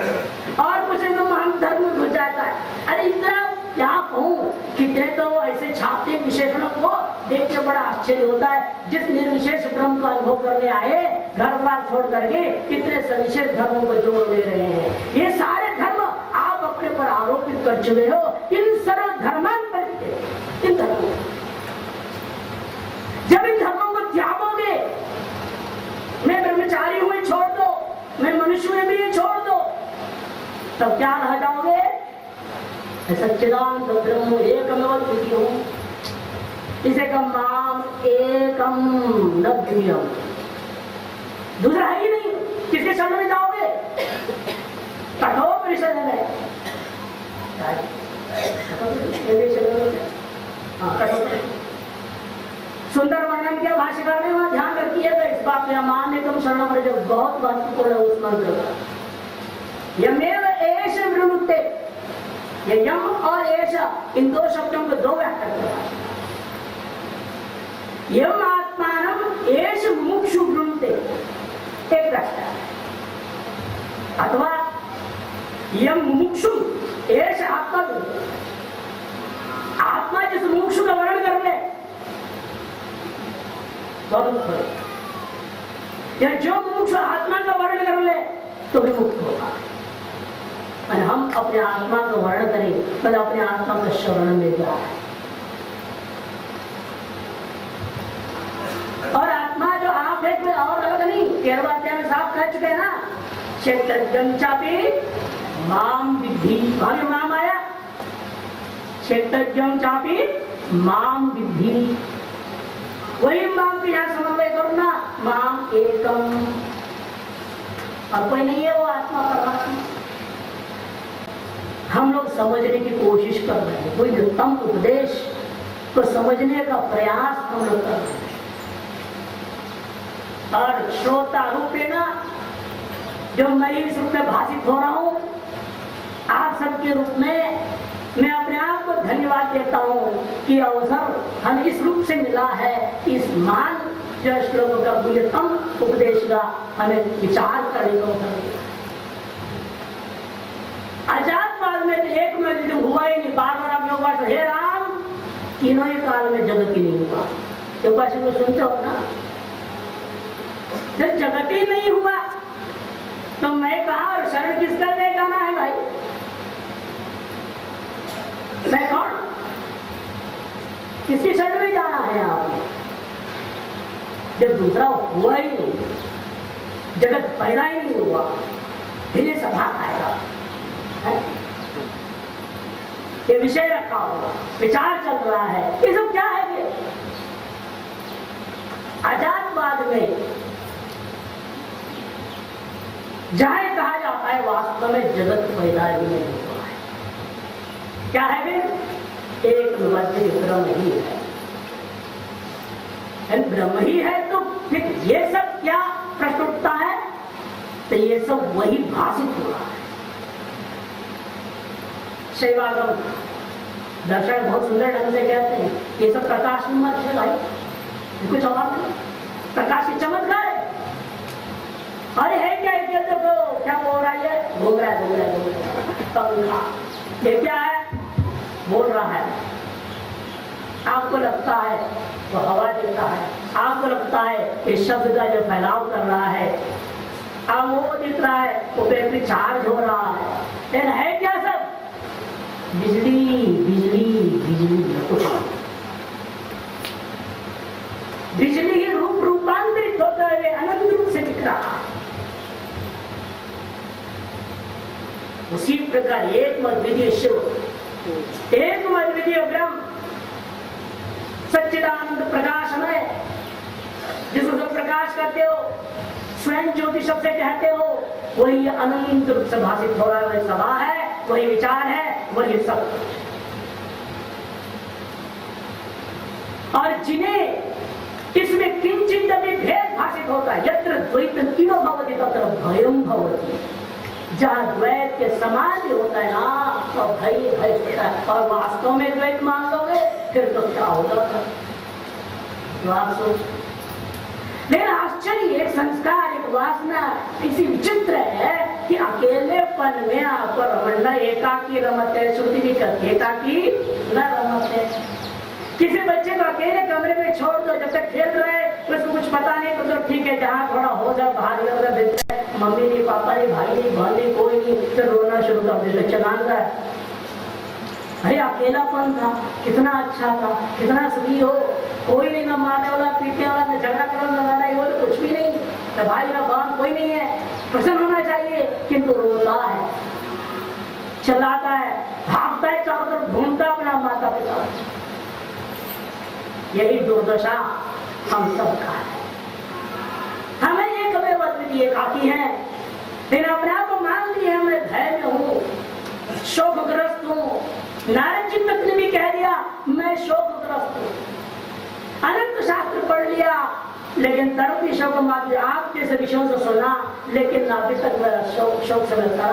और कुछ इनको महाधर्म में घुस जाता है। अरे इतना क्या कहूँ, कितने तो ऐसे छापते विशेषणों को देख के बड़ा आश्चर्य होता है। जिस निर्विशेष ब्रह्म का अनुभव करने आए, घर बार छोड़ करके कितने सविशेष धर्मों को जोड़ ले रहे हैं। ये सारे धर्म आप अपने पर आरोपित कर चुके हो। इन सर्व धर्मान पर इन धर्मों, जब इन धर्मों को त्यागोगे, मैं ब्रह्मचारी हूं छोड़ दो, मैं मनुष्य में भी छोड़ दो, तब क्या रह जाओगे? सच्चिदानंद ब्रह्म एकमेव द्वितीय हूं। इसे कम माम एकम न द्वितीयम, दूसरा है ही नहीं। किसके शरण में जाओगे? कठोपनिषद में सुंदर वर्णन किया भाष्यकार ने, वहां ध्यान रखिएगा इस बात में। मान एकम शरण जो बहुत महत्वपूर्ण है उस मंत्र का। यमेव एष वृणुते, ये यम और एष इन दो शब्दों को दो व्याख्या किया। यम आत्मानम एष मुमुक्षु वृणुते, एक व्याख्या, अथवा यम मुमुक्षु एष आत्मा, आत्मा जिस मुमुक्षु का वर्णन कर ले या जो मुमुक्षु आत्मा का वर्णन कर ले तो भी मुक्त होगा। और हम अपने आत्मा का वर्णन करें, पर अपने आत्मा का शरण में जा, और आत्मा जो आप है कोई और अलग नहीं। 13वां अध्याय में साफ कह चुके हैं ना, क्षेत्रज्ञं चापि माम विद्धि। कौन माम आया? क्षेत्रज्ञं चापि माम विद्धि, वही माम के यहाँ समन्वय करो ना, माम एकम, और कोई नहीं है वो आत्मा परमात्मा। हम लोग समझने की कोशिश कर रहे हैं, कोई उत्तम उपदेश को समझने का प्रयास हम लोग कर रहे हैं, और श्रोता रूपेण जो मैं इस रूप में भाषित हो रहा हूं, आप सबके रूप में मैं अपने आप को धन्यवाद देता हूँ कि अवसर हमें इस रूप से मिला है। इस महान जो श्लोकों का मूल्यतम उपदेश का हमें विचार करने को आजादवाद में एक में जो हुआ ही नहीं, बार बार आप होगा तो हे राम, तीनों ही काल में जगत ही नहीं हुआ। तो पास को सुनते हो ना, जब जगत ही नहीं हुआ तो मैं कहा और शरण किसका ले जाना है भाई? मैं कौन? किसकी शरण में जाना है आपने? जब दूसरा हुआ ही नहीं, जगत पैदा ही नहीं हुआ, फिर ये सभा आएगा, ये विषय रखा होगा, विचार चल रहा है, ये सब क्या है? ये आजादवाद में जहां कहा जाता है वास्तव में जगत पैदा ही नहीं हुआ है। क्या है फिर? एक ब्रह्म ही है। ब्रह्म ही है तो फिर ये सब क्या ये सब वही भाषित हो रहा है। शैवागम दर्शन बहुत सुंदर ढंग से कहते हैं, ये सब प्रकाश में मत है भाई, कुछ और नहीं, प्रकाश की चमत्कार है। अरे है क्या, देखो क्या बोल रहा है, घूम रहा है, घूम रहा है, घूम रहा है, ये क्या है, बोल रहा है। आपको लगता है वो हवा देता है, आपको लगता है इस शब्द का जो फैलाव कर रहा है, अब वो दिख रहा है, वो पे चार्ज हो रहा है, लेकिन है क्या सब बिजली बिजली बिजली, कुछ बिजली ही रूपांतरित होता है, अनंत रूप से दिख रहा है। उसी प्रकार एक अद्वितीय शिव, एक अद्वितीय ब्रह्म, सच्चिदानंद प्रकाशमय, जिसको प्रकाश करते हो, स्वयं ज्योति शब्द से कहते हो, वही अनंत रूप से भाषित हो रहा है, वही सभा है, वही विचार है, वही सब। और जिन्हें इसमें किंचित भी भेद भाषित होता है, यत्र द्वैत तीनों भवति तत्र भयम भवति, जहाँ द्वैत के समान भी होता है ना, तो भय भय होता है। और वास्तव में द्वैत मान लोगे फिर तो क्या होगा, तो आप सोच। लेकिन आश्चर्य, एक संस्कार, एक वासना इसी विचित्र है कि अकेलेपन में आपको रमन एकाकी रमते, श्रुति भी कहती है एकाकी न रमते। किसी बच्चे को अकेले कमरे में छोड़ दो, जब तक खेल रहे उसको कुछ पता नहीं, तो ठीक है, जहाँ थोड़ा हो जाए बाहर इधर देते हैं, मम्मी नहीं, पापा नहीं, भाई नहीं, बहन नहीं, कोई नहीं, फिर रोना शुरू कर देते, चलाना है। अरे अकेलापन था, कितना अच्छा था, कितना सुखी हो, कोई नहीं, ना मारने वाला, पीटने वाला, ना झगड़ा करने वाला, वो तो कुछ भी नहीं, ना भाई ना बहन कोई नहीं है, प्रसन्न होना चाहिए, किंतु रोता है, चलाता है, भागता है, चारों तरफ ढूंढता अपना माता पिता। यही दुर्दशा हम सब का है। हमें एक अद्वितीय एकाकी है, लेकिन अपने आप को मान लिए मैं भय में हूँ, शोकग्रस्त हूँ। नारद जी तक ने भी कह दिया मैं शोकग्रस्त हूँ, अनंत शास्त्र पढ़ लिया, लेकिन तब भी शोक मात्र आप जैसे विषयों से सुना, लेकिन अभी तक मेरा शोक से मिलता।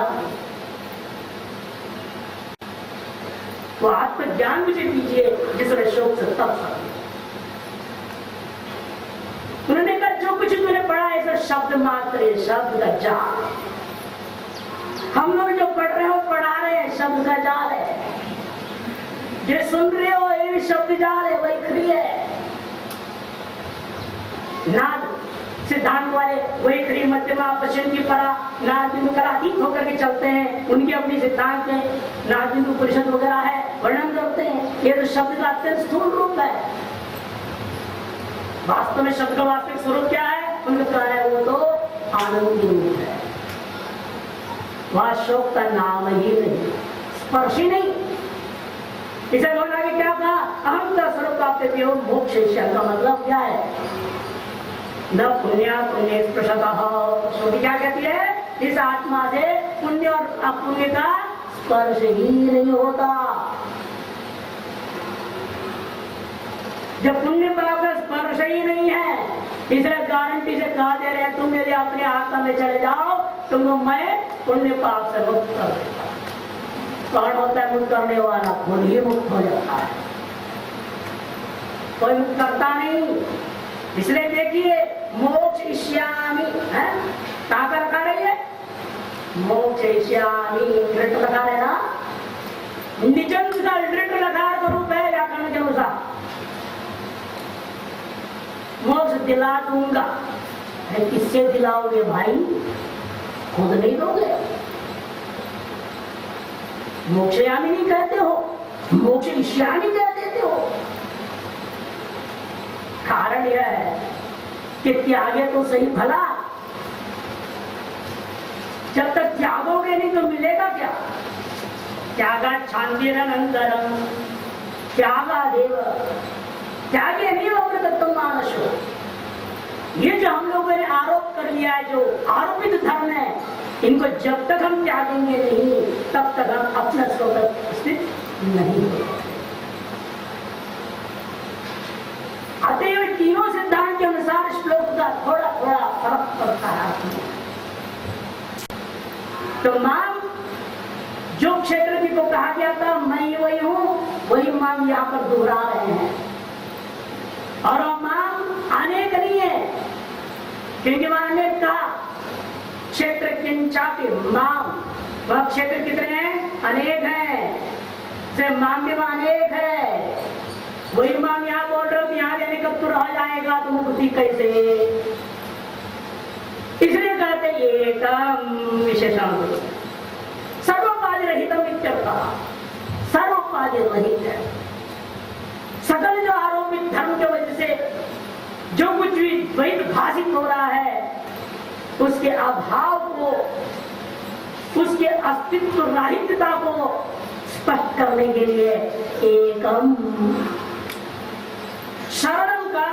वो आत्मज्ञान मुझे दीजिए जिसमें शोक से तब सकते। उन्होंने कहा जो कुछ तूने पढ़ा है सब शब्द मात्र है, शब्द का जाल। हम लोग जो पढ़ रहे हो पढ़ा रहे हैं, शब्द का जाल है। जो सुन रहे हो ये भी शब्द जाल है, वैखरी है। नाद सिद्धांत वाले वैखरी मध्यमा पश्चिम की परा नाद बिंदु करातीत होकर के चलते हैं, उनकी अपनी सिद्धांत में नाद बिंदु परिषद वगैरह है, वर्णन करते हैं। ये तो शब्द का अत्यंत स्थूल रूप है। वास्तव में शब्द का वास्तविक स्वरूप क्या है? उनका कहना है वो तो आनंद रूप है। वह शोक का नाम ही नहीं, स्पर्श ही नहीं। इसे लोग आगे क्या कहा? अहम का स्वरूप प्राप्त हो मोक्ष। का मतलब क्या है? न पुण्य पुण्य स्पर्शतः। श्रुति क्या कहती है? इस आत्मा से पुण्य और अपुण्य का स्पर्श ही नहीं होता। जब पुण्य पाप का स्पर्श ही नहीं है, इसलिए गारंटी से कहा दे रहे हैं तुम यदि अपने आत्मा में चले जाओ तुमको मैं पुण्य पाप से मुक्त कर देता। कौन होता है मुक्त करने वाला? खुद ही मुक्त हो जाता है, कोई मुक्त करता नहीं। इसलिए देखिए मोक्ष इष्यामि है, कहाँ पर रखा रही है? मोक्ष इष्यामि दृढ़ लगा है ना, निजंत का दृढ़ लगा रूप है व्याकरण के अनुसार। मोक्ष दिला दूंगा, किससे दिलाओगे भाई? खुद नहीं दोगे। मोक्षयामी नहीं कहते हो, मोक्ष इष्यामि कह देते हो। कारण यह है कि त्यागे तो सही भला, जब तक त्यागोगे नहीं तो मिलेगा क्या? त्यागा शांतिरनंतरम त्यागा देव, त्यागे नहीं होगा तो तुम मानस हो। ये जो हम लोगों ने आरोप कर लिया है, जो आरोपित धर्म है, इनको जब तक हम त्यागेंगे नहीं तब तक हम अपना स्वतंत्र स्थित नहीं होगा। अतएव तीनों सिद्धांत के अनुसार श्लोक का थोड़ा थोड़ा फर्क पड़ता है। तो माम जो क्षेत्र जी को कहा गया था मैं वही हूं, वही माम यहाँ पर दोहरा रहे हैं। और वो माम अनेक नहीं है, क्योंकि वहां ने कहा क्षेत्र किंचापि माम, वह क्षेत्र कितने हैं? अनेक हैं। से माम भी वहां अनेक है, वही माम यहाँ बोल रहे हो कि यहाँ जाने कब तो रह जाएगा तो मुक्ति कैसे? इसलिए कहते एकम विशेषण सर्वोपाधि रहितम इत्यर्थः, सर्वोपाधि रहित है। सकल जो आरोपित धर्म की वजह से जो कुछ भी द्वैत भाषित हो रहा है उसके अभाव को, उसके अस्तित्व राहित्यता को स्पष्ट करने के लिए एकम शरणम का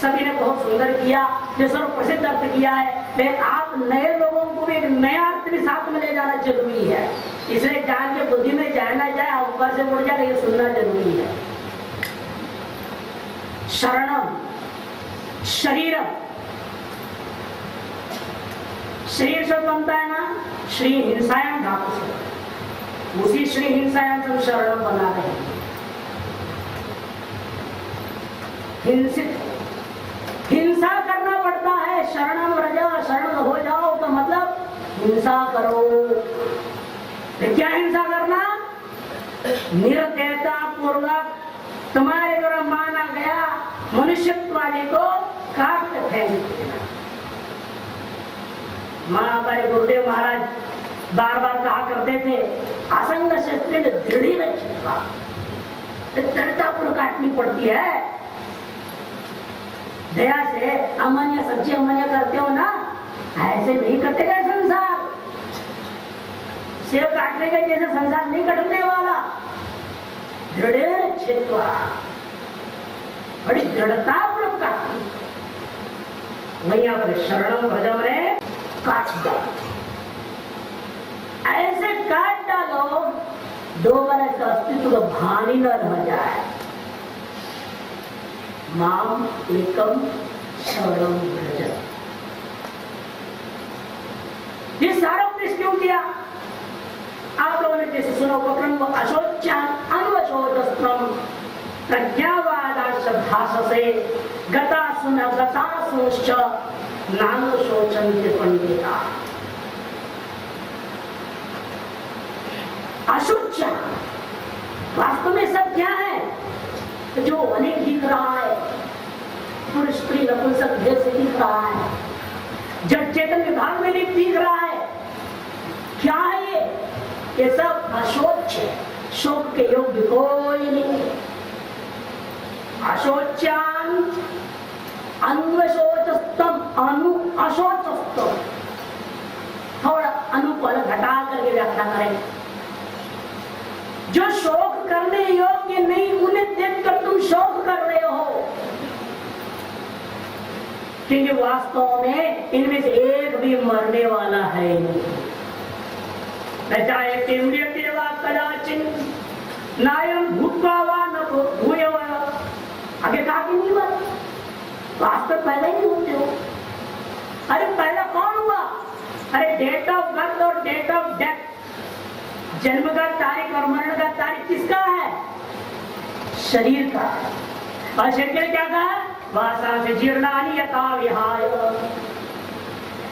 सभी ने बहुत सुंदर किया, जो सर्व प्रसिद्ध अर्थ किया है। लेकिन आप नए लोगों को भी एक नया अर्थ भी साथ में ले जाना जरूरी है, इसलिए जान के बुद्धि में जाए ना जाए, ऊपर से उड़ जाए, ये सुनना जरूरी है। शरणम शरीरम, शरीर शब्द बनता है ना श्री हिंसायाम धातु से, उसी श्री हिंसायाम से शरणम बना रहे हैं। हिंसित, हिंसा करना पड़ता है। शरणम रजा, शरण हो जाओ तो मतलब हिंसा करो। क्या हिंसा करना? निर्दयता पूर्वक तुम्हारे द्वारा माना गया मनुष्यत्वादी को काट फेंक देना। हमारे गुरुदेव महाराज बार बार कहा करते थे, असंग शस्त्र दृढ़ रक्षा, दृढ़ता पूर्वक काटनी पड़ती है। दया से अमान्य सच्ची अमान्य करते हो ना, ऐसे नहीं कटेगा संसार। सेव काटने के जैसे संसार नहीं कटने वाला। दृढ़ छित्वा, बड़ी दृढ़ता पूर्वक काटनी। वही यहाँ पर शरणम भजम रे काट डालो, ऐसे काट डालो दोबारा इसका अस्तित्व का भान ही न रह जाए। माम एकम शरणम भज, ये सारा उपदेश क्यों किया? आप लोगों ने जैसे सुना उपक्रम अशोच्यान अन्वशोचस्त्रम प्रज्ञावादाश्च भाषसे गता सुन गता सोच नानो शोचन्ते पंडिता। अशोच्या वास्तव में सब क्या है? जो अनेक दिख रहा है, पुरुष स्त्री नपुंसक भेद से दिख रहा है, जब चेतन विभाग में दिख रहा है, क्या है ये? ये सब अशोच है, शोक के योग्य कोई नहीं। अशोच्यान अन्वशोचस्तम, अनु अशोचस्तम, थोड़ा अनु को घटा करके व्याख्या करें। जो शोक करने योग्य नहीं, उन्हें देखकर तुम शोक कर रहे हो, क्योंकि वास्तव में इनमें से एक भी मरने वाला है नहीं। न चाहे तेम्रियते वा कदाचिन नायम भूत्वा वा न भूयव, आगे कहा कि नहीं मर, वास्तव पहले ही होते हो। अरे पहला कौन हुआ? अरे डेट ऑफ बर्थ और डेट ऑफ डेथ, जन्म का तारीख और मरण का तारीख किसका है? शरीर का। और शरीर ने क्या कहा? वासा से जीर्णानि यथा विहाय,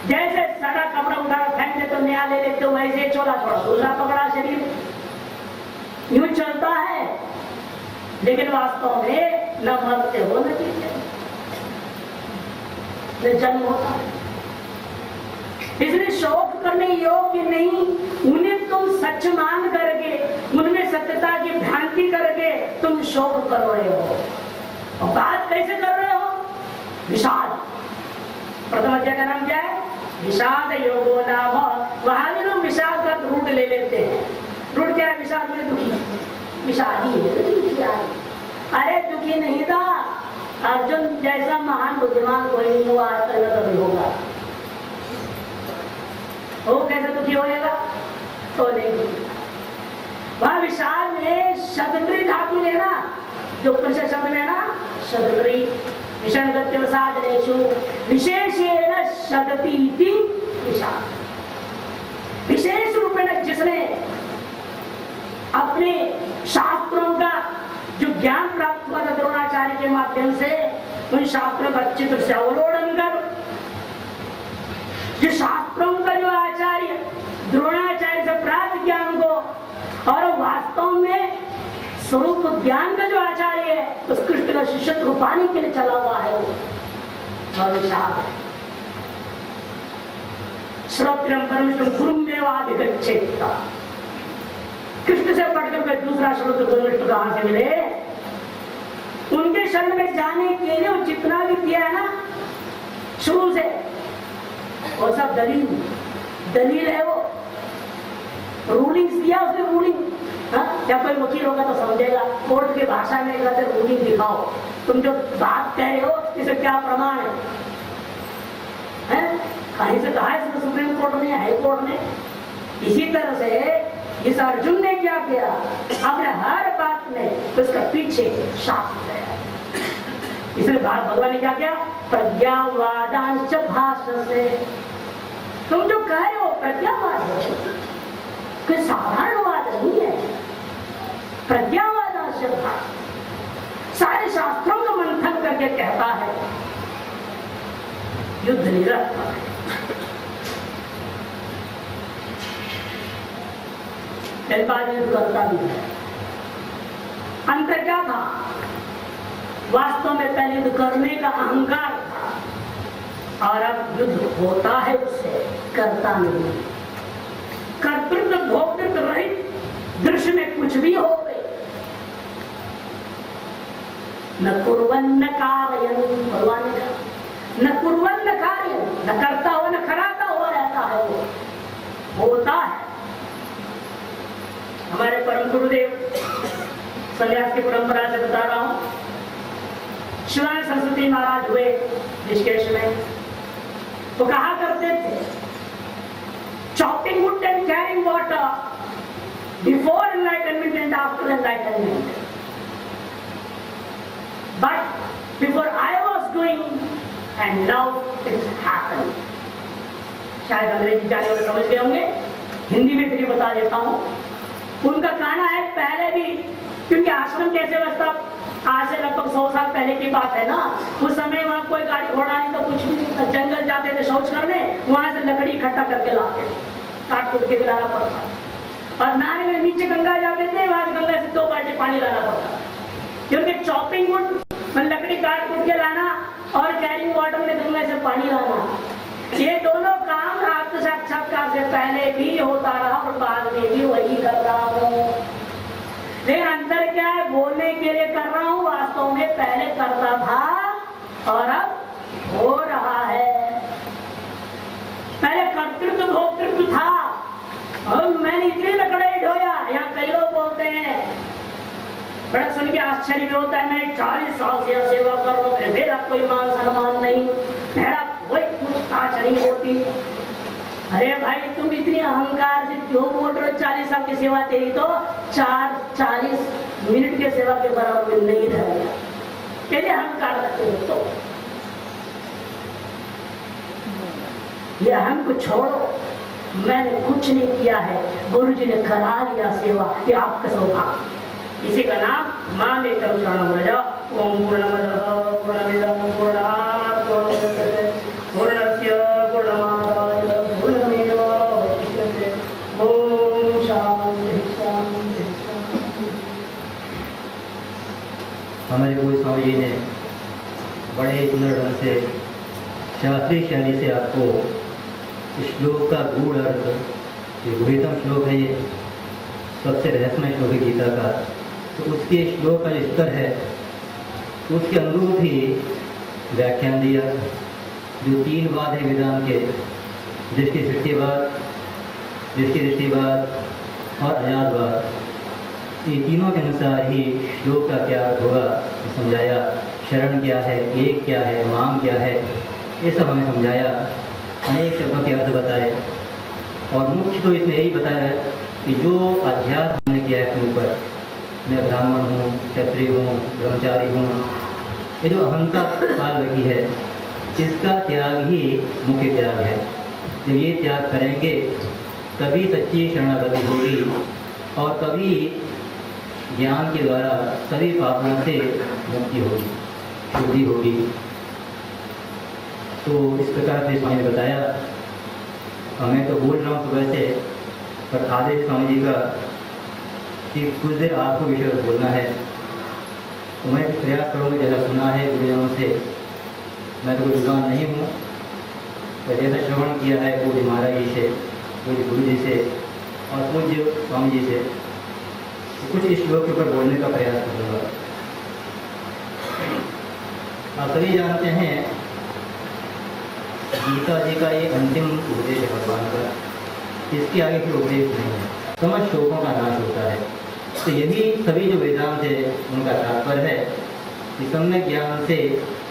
जैसे सड़ा कपड़ा उठा फेंक दे तो नया ले लेते हो, वैसे चोला छोड़ा दूसरा पकड़ा शरीर, यूं चलता है। लेकिन वास्तव में न मरते हो न जीते, न जन्म होता है। इसलिए शोक करने योग्य नहीं, उन्हें तुम सच मान करके, उनमें सत्यता की भ्रांति करके तुम शोक कर रहे हो। और बात कैसे कर रहे हो? विषाद, प्रथम अध्याय का नाम क्या है? विषाद योगो नाम। वहां भी लोग विषाद का रूट ले लेते हैं। रूट क्या है? विषाद में दुखी, विषादी है। अरे दुखी नहीं था, अर्जुन जैसा महान बुद्धिमान कोई नहीं हुआ आज तक, कभी होगा। वो कैसे दुखी होएगा? तो नहीं। वह विषाद में शतद्री धातु लेना, जो परिषद शब्द लेना, शतद्री विषण गत्यवसादेषु विशेषेण शतति इति विषाद। जिसने अपने शास्त्रों का जो ज्ञान प्राप्त हुआ था द्रोणाचार्य के माध्यम से, उन शास्त्रों का अच्छी तरह से अवलोकन कर, जो शास्त्रों का जो आचार्य द्रोणाचार्य से प्राप्त ज्ञान को और वास्तव में स्वरूप ज्ञान का जो आचार्य है उस कृष्ण का शिष्यत्व को पाने के लिए चला हुआ है वो श्रोत्रम परमेश्वर गुरुमेवाधिगच्छेत्। कृष्ण से पढ़कर कोई दूसरा श्रोत्र परमेश्वर कहां से मिले? उनके शरण में जाने के लिए वो जितना भी किया है ना शुरू से, वो सब दलील है। वो रूलिंग्स दिया उसने, रूलिंग। या कोई वकील होगा तो समझेगा, कोर्ट की भाषा में कहते रूलिंग दिखाओ, तुम जो बात कह रहे हो इसे क्या प्रमाण है? कहीं से कहा है सुप्रीम कोर्ट ने, हाई कोर्ट ने। इसी तरह से इस अर्जुन ने क्या किया, अपने हर बात में उसका पीछे शास्त्र है। इसलिए भगवान ने क्या किया, प्रज्ञावादांश भाषण से। तुम जो कह रहे हो प्रज्ञावाद है, कोई साधारण वाद नहीं है। प्रज्ञावादांश भाषण सारे शास्त्रों का मंथन करके कहता है युद्ध निरर्थक है। युद्ध करता भी है। अंतर क्या था? वास्तव में पहले युद्ध करने का अहंकार था और अब युद्ध होता है उससे, करता नहीं। कर्तृत्व भोक्तृत्व रहित दृश्य में कुछ भी हो गए, न कुर्वन्न कारयन्, भगवान ने कहा न कुर्वन्न कार्यं, न करता हो न कराता हुआ रहता है, वो होता है। हमारे परम गुरुदेव संन्यास की परंपरा से बता रहा हूं, शिवानंद सरस्वती महाराज हुए ऋषिकेश में, वो कहा करते थे chopping would and carrying water before enlightenment and after enlightenment, but before I was doing and now it's happened. शायद अंग्रेजी जाने वाले समझ गए होंगे, हिंदी में फिर बता देता हूं। उनका कहना है पहले भी, क्योंकि आश्रम कैसे बसता, आज से लगभग 100 साल पहले की बात है ना, उस समय वहां कोई गाड़ी घोड़ा नहीं तो कुछ भी, जंगल जाते थे शौच करने, वहां से लकड़ी इकट्ठा करके लाते, काट कूट के लाना पड़ता। और नहाने में नीचे गंगा जाते थे, वहां गंगा से 2 बाल्टी पानी लाना पड़ता, क्योंकि चॉपिंग वुड लकड़ी काट कूट के लाना और कैरिंग वाटर में गंगा से पानी लाना, ये दोनों काम आत्म साक्षात्कार से पहले भी होता रहा और बाद में भी वही कर रहा हूँ। लेकिन अंतर क्या है, बोलने के लिए कर रहा हूँ, वास्तव में पहले करता था और अब हो रहा है। पहले कर्तृत्व भोक्तृत्व था और मैंने इतने लकड़े ढोया। यहाँ कई लोग बोलते हैं, बड़ा सुन के आश्चर्य भी होता है, मैं 40 साल से सेवा कर रहा हूँ, मेरा कोई मान सम्मान नहीं, मेरा कोई पूछताछ नहीं होती। अरे भाई तुम इतनी अहंकार से क्यों बोल रहे हो? 40 साल की सेवा तेरी तो 40 मिनट के सेवा के बराबर में नहीं रहेगा। कैसे अहंकार रखते हो? तो ये अहम को छोड़ो, मैंने कुछ नहीं किया है, गुरु जी ने करा लिया सेवा, ये आपका सौभाग्य। इसी का नाम मां में करुणा हो जाओ। ओम पूर्णमदः पूर्णमिदं पूर्णात् पूर्णमुदच्यते पूर्णस्य पूर्णमादाय पूर्णमेवावशिष्यते। ओम शांति शांति शांति। हमारे गुरु स्वामी जी ने बड़े सुंदर ढंग से शास्त्रीय शैली से आपको श्लोक का गूढ़ अर्थ, ये गुह्यतम श्लोक है, ये सबसे रहस्यमय श्लोक है गीता का, तो उसके श्लोक का जो स्तर है उसके अनुरूप ही व्याख्यान दिया। जो 3 वाद है वेदांत के, दृष्टि दृष्टिवाद और अजातवाद, ये तीनों के अनुसार ही श्लोक का क्या अर्थ होगा समझाया। शरण क्या है, एक क्या है, माम क्या है, ये सब हमें समझाया, अनेक शब्दों के अर्थ बताए। और मुख्य तो इसमें यही बताया कि जो अध्यात्म हमने किया है अपने ऊपर, मैं ब्राह्मण हूँ, क्षत्रिय हूँ, ब्रह्मचारी हूँ, ये जो अहंकार पाल रखी है, इसका त्याग ही मुख्य त्याग है। जब ये त्याग करेंगे तभी सच्ची शरणागति होगी और तभी ज्ञान के द्वारा सभी पापों से मुक्ति होगी, शुद्धि होगी। तो इस प्रकार से स्वामी ने बताया। मैं तो बोल रहा हूँ सुबह से, पर आदेश स्वामी जी का कि कुछ देर आपको विषय बोलना है, तो मैं प्रयास करूँगा। जैसा सुना है गुरुजनों से, मैं तो कोई विद्वान नहीं हूँ, पर जैसा श्रवण किया है पूज्य महाराज जी से, पूज्य गुरु जी से और पूज्य स्वामी जी से, तो कुछ इस श्लोक के ऊपर बोलने का प्रयास करूँगा। आप सभी जानते हैं गीता जी का ये अंतिम उपदेश है भगवान का, इसके आगे कोई उपदेश नहीं है। समस्त शोकों का नाश होता है। तो यही सभी जो वेदांत है उनका तात्पर्य है कि सम्यक ज्ञान से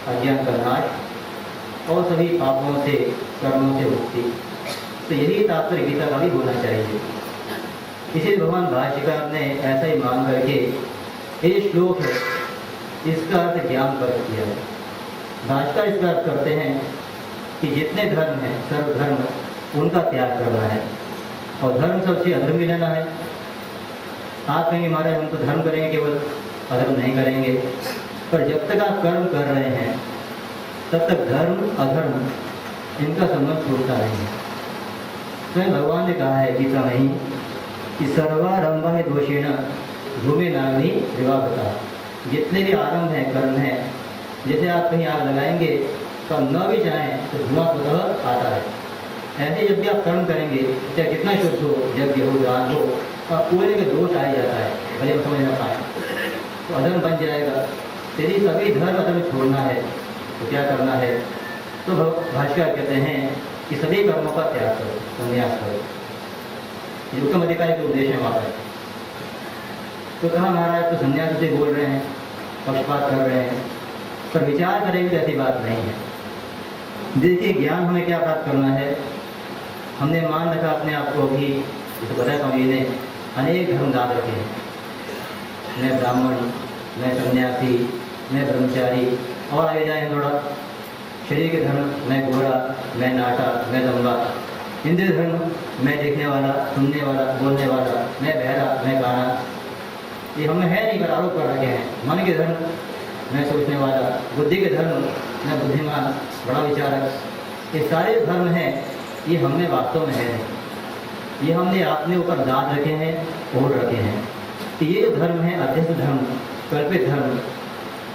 अज्ञान का नाश और सभी पापों से, कर्मों से मुक्ति। तो यही तात्पर्य गीता का भी होना चाहिए। इसीलिए भगवान भाष्यकार ने ऐसा ही मान करके ये श्लोक है इसका अर्थ ज्ञान पर किया है। भाष्यकार इसका अर्थ करते हैं कि जितने धर्म हैं सर्वधर्म उनका त्याग करना है और धर्म सबसे अधर्म भी लेना है। आप कहेंगे महाराज हम तो धर्म करेंगे, केवल अधर्म नहीं करेंगे, पर जब तक आप कर्म कर रहे हैं तब तक धर्म अधर्म इनका संबंध छूटता नहीं है। स्वयं भगवान ने कहा है गीता में कि सर्वारंभ है दोषेण धूमे नाग्नि विवाहता। जितने भी आरंभ हैं कर्म हैं, जैसे आप कहीं आग लगाएंगे तो न भी चाहें तो धुआं स्वतः आता है। ऐसे जब भी आप कर्म करेंगे, चाहे कितना शुद्ध हो, यज्ञ हो, दान हो, तो कोयले में दोष आ ही जाता है, भले हम समझ ना पाए तो अधर्म बन जाएगा। यदि सभी धर्म अधर्म छोड़ना है तो क्या करना है? तो भाष्यकार कहते हैं कि सभी कर्मों का त्याग करो, संन्यास करो। ये उत्तम अधिकारी के उपदेश है वहाँ पर। तो कहा महाराज तो संन्यास से बोल रहे हैं, पक्षपात कर रहे हैं, पर विचार करेंगे तो ऐसी बात नहीं है। देखिए ज्ञान हमें क्या प्राप्त करना है। हमने मान रखा अपने आप को भी, जैसे बताया स्वामी ने अनेक धर्म दान रखे हैं। मैं ब्राह्मण, मैं सन्यासी, मैं ब्रह्मचारी और आगे जाए थोड़ा शरीर के धर्म, मैं घोड़ा, मैं नाटा, मैं लंबा। इंद्रिय धर्म, मैं देखने वाला, सुनने वाला, बोलने वाला, मैं बहरा, मैं काना। ये हमें है नहीं, पर आरोप कर रखे हैं। मन के धर्म, मैं सोचने वाला। बुद्धि के धर्म, मैं बुद्धिमान, बड़ा विचारक। ये सारे धर्म हैं, ये हमने वास्तव में है नहीं। ये हमने अपने ऊपर दाद रखे हैं, ओढ़ रखे हैं। तो ये जो धर्म है, अध्यस्त धर्म, कल्पित धर्म,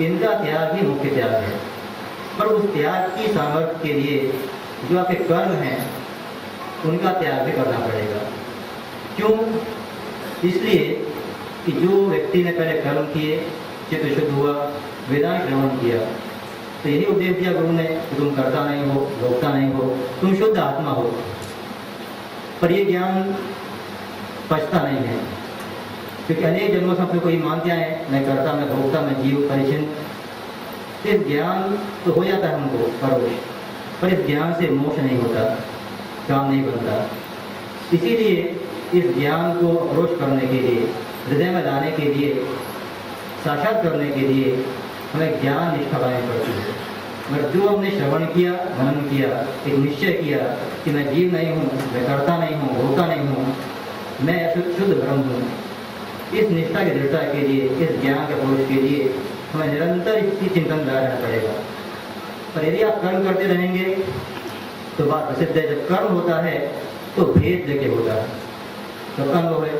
इनका त्याग ही मुख्य त्याग है। पर उस त्याग की सामर्थ्य के लिए जो आपके कर्म हैं उनका त्याग भी करना पड़ेगा। क्यों? इसलिए कि जो व्यक्ति ने पहले कर्म किए, चित्त शुद्ध हुआ, वेदांत श्रवण किया, तो यही उपदेश दिया गुरु ने कि तुम करता नहीं हो, भोगता नहीं हो, तुम शुद्ध आत्मा हो। पर ये ज्ञान पचता नहीं है, क्योंकि अनेक जन्मों से कोई मानते हैं मैं करता, मैं भोगता, मैं जीव परिचिन। इस ज्ञान तो हो जाता है हमको परोक्ष, पर इस ज्ञान से मोक्ष नहीं होता, काम नहीं बनता। इसीलिए इस ज्ञान को अप्रोच करने के लिए, हृदय में लाने के लिए, साक्षात करने के लिए हमें ज्ञान निष्ठा बनानी पड़ती है। मगर जो हमने श्रवण किया, मनन किया, एक निश्चय किया कि मैं जीव नहीं हूँ, मैं करता नहीं हूँ, भोगता नहीं हूँ, मैं शुद्ध ब्रह्म हूँ, इस निष्ठा की दृढ़ता के लिए, इस ज्ञान के अप्रोच के लिए हमें निरंतर इसकी चिंतन रहना पड़ेगा। पर यदि आप कर्म करते रहेंगे तो बात प्रसिद्ध है, जब कर्म होता है तो भेद लेके होता है। तो कर्म हो है,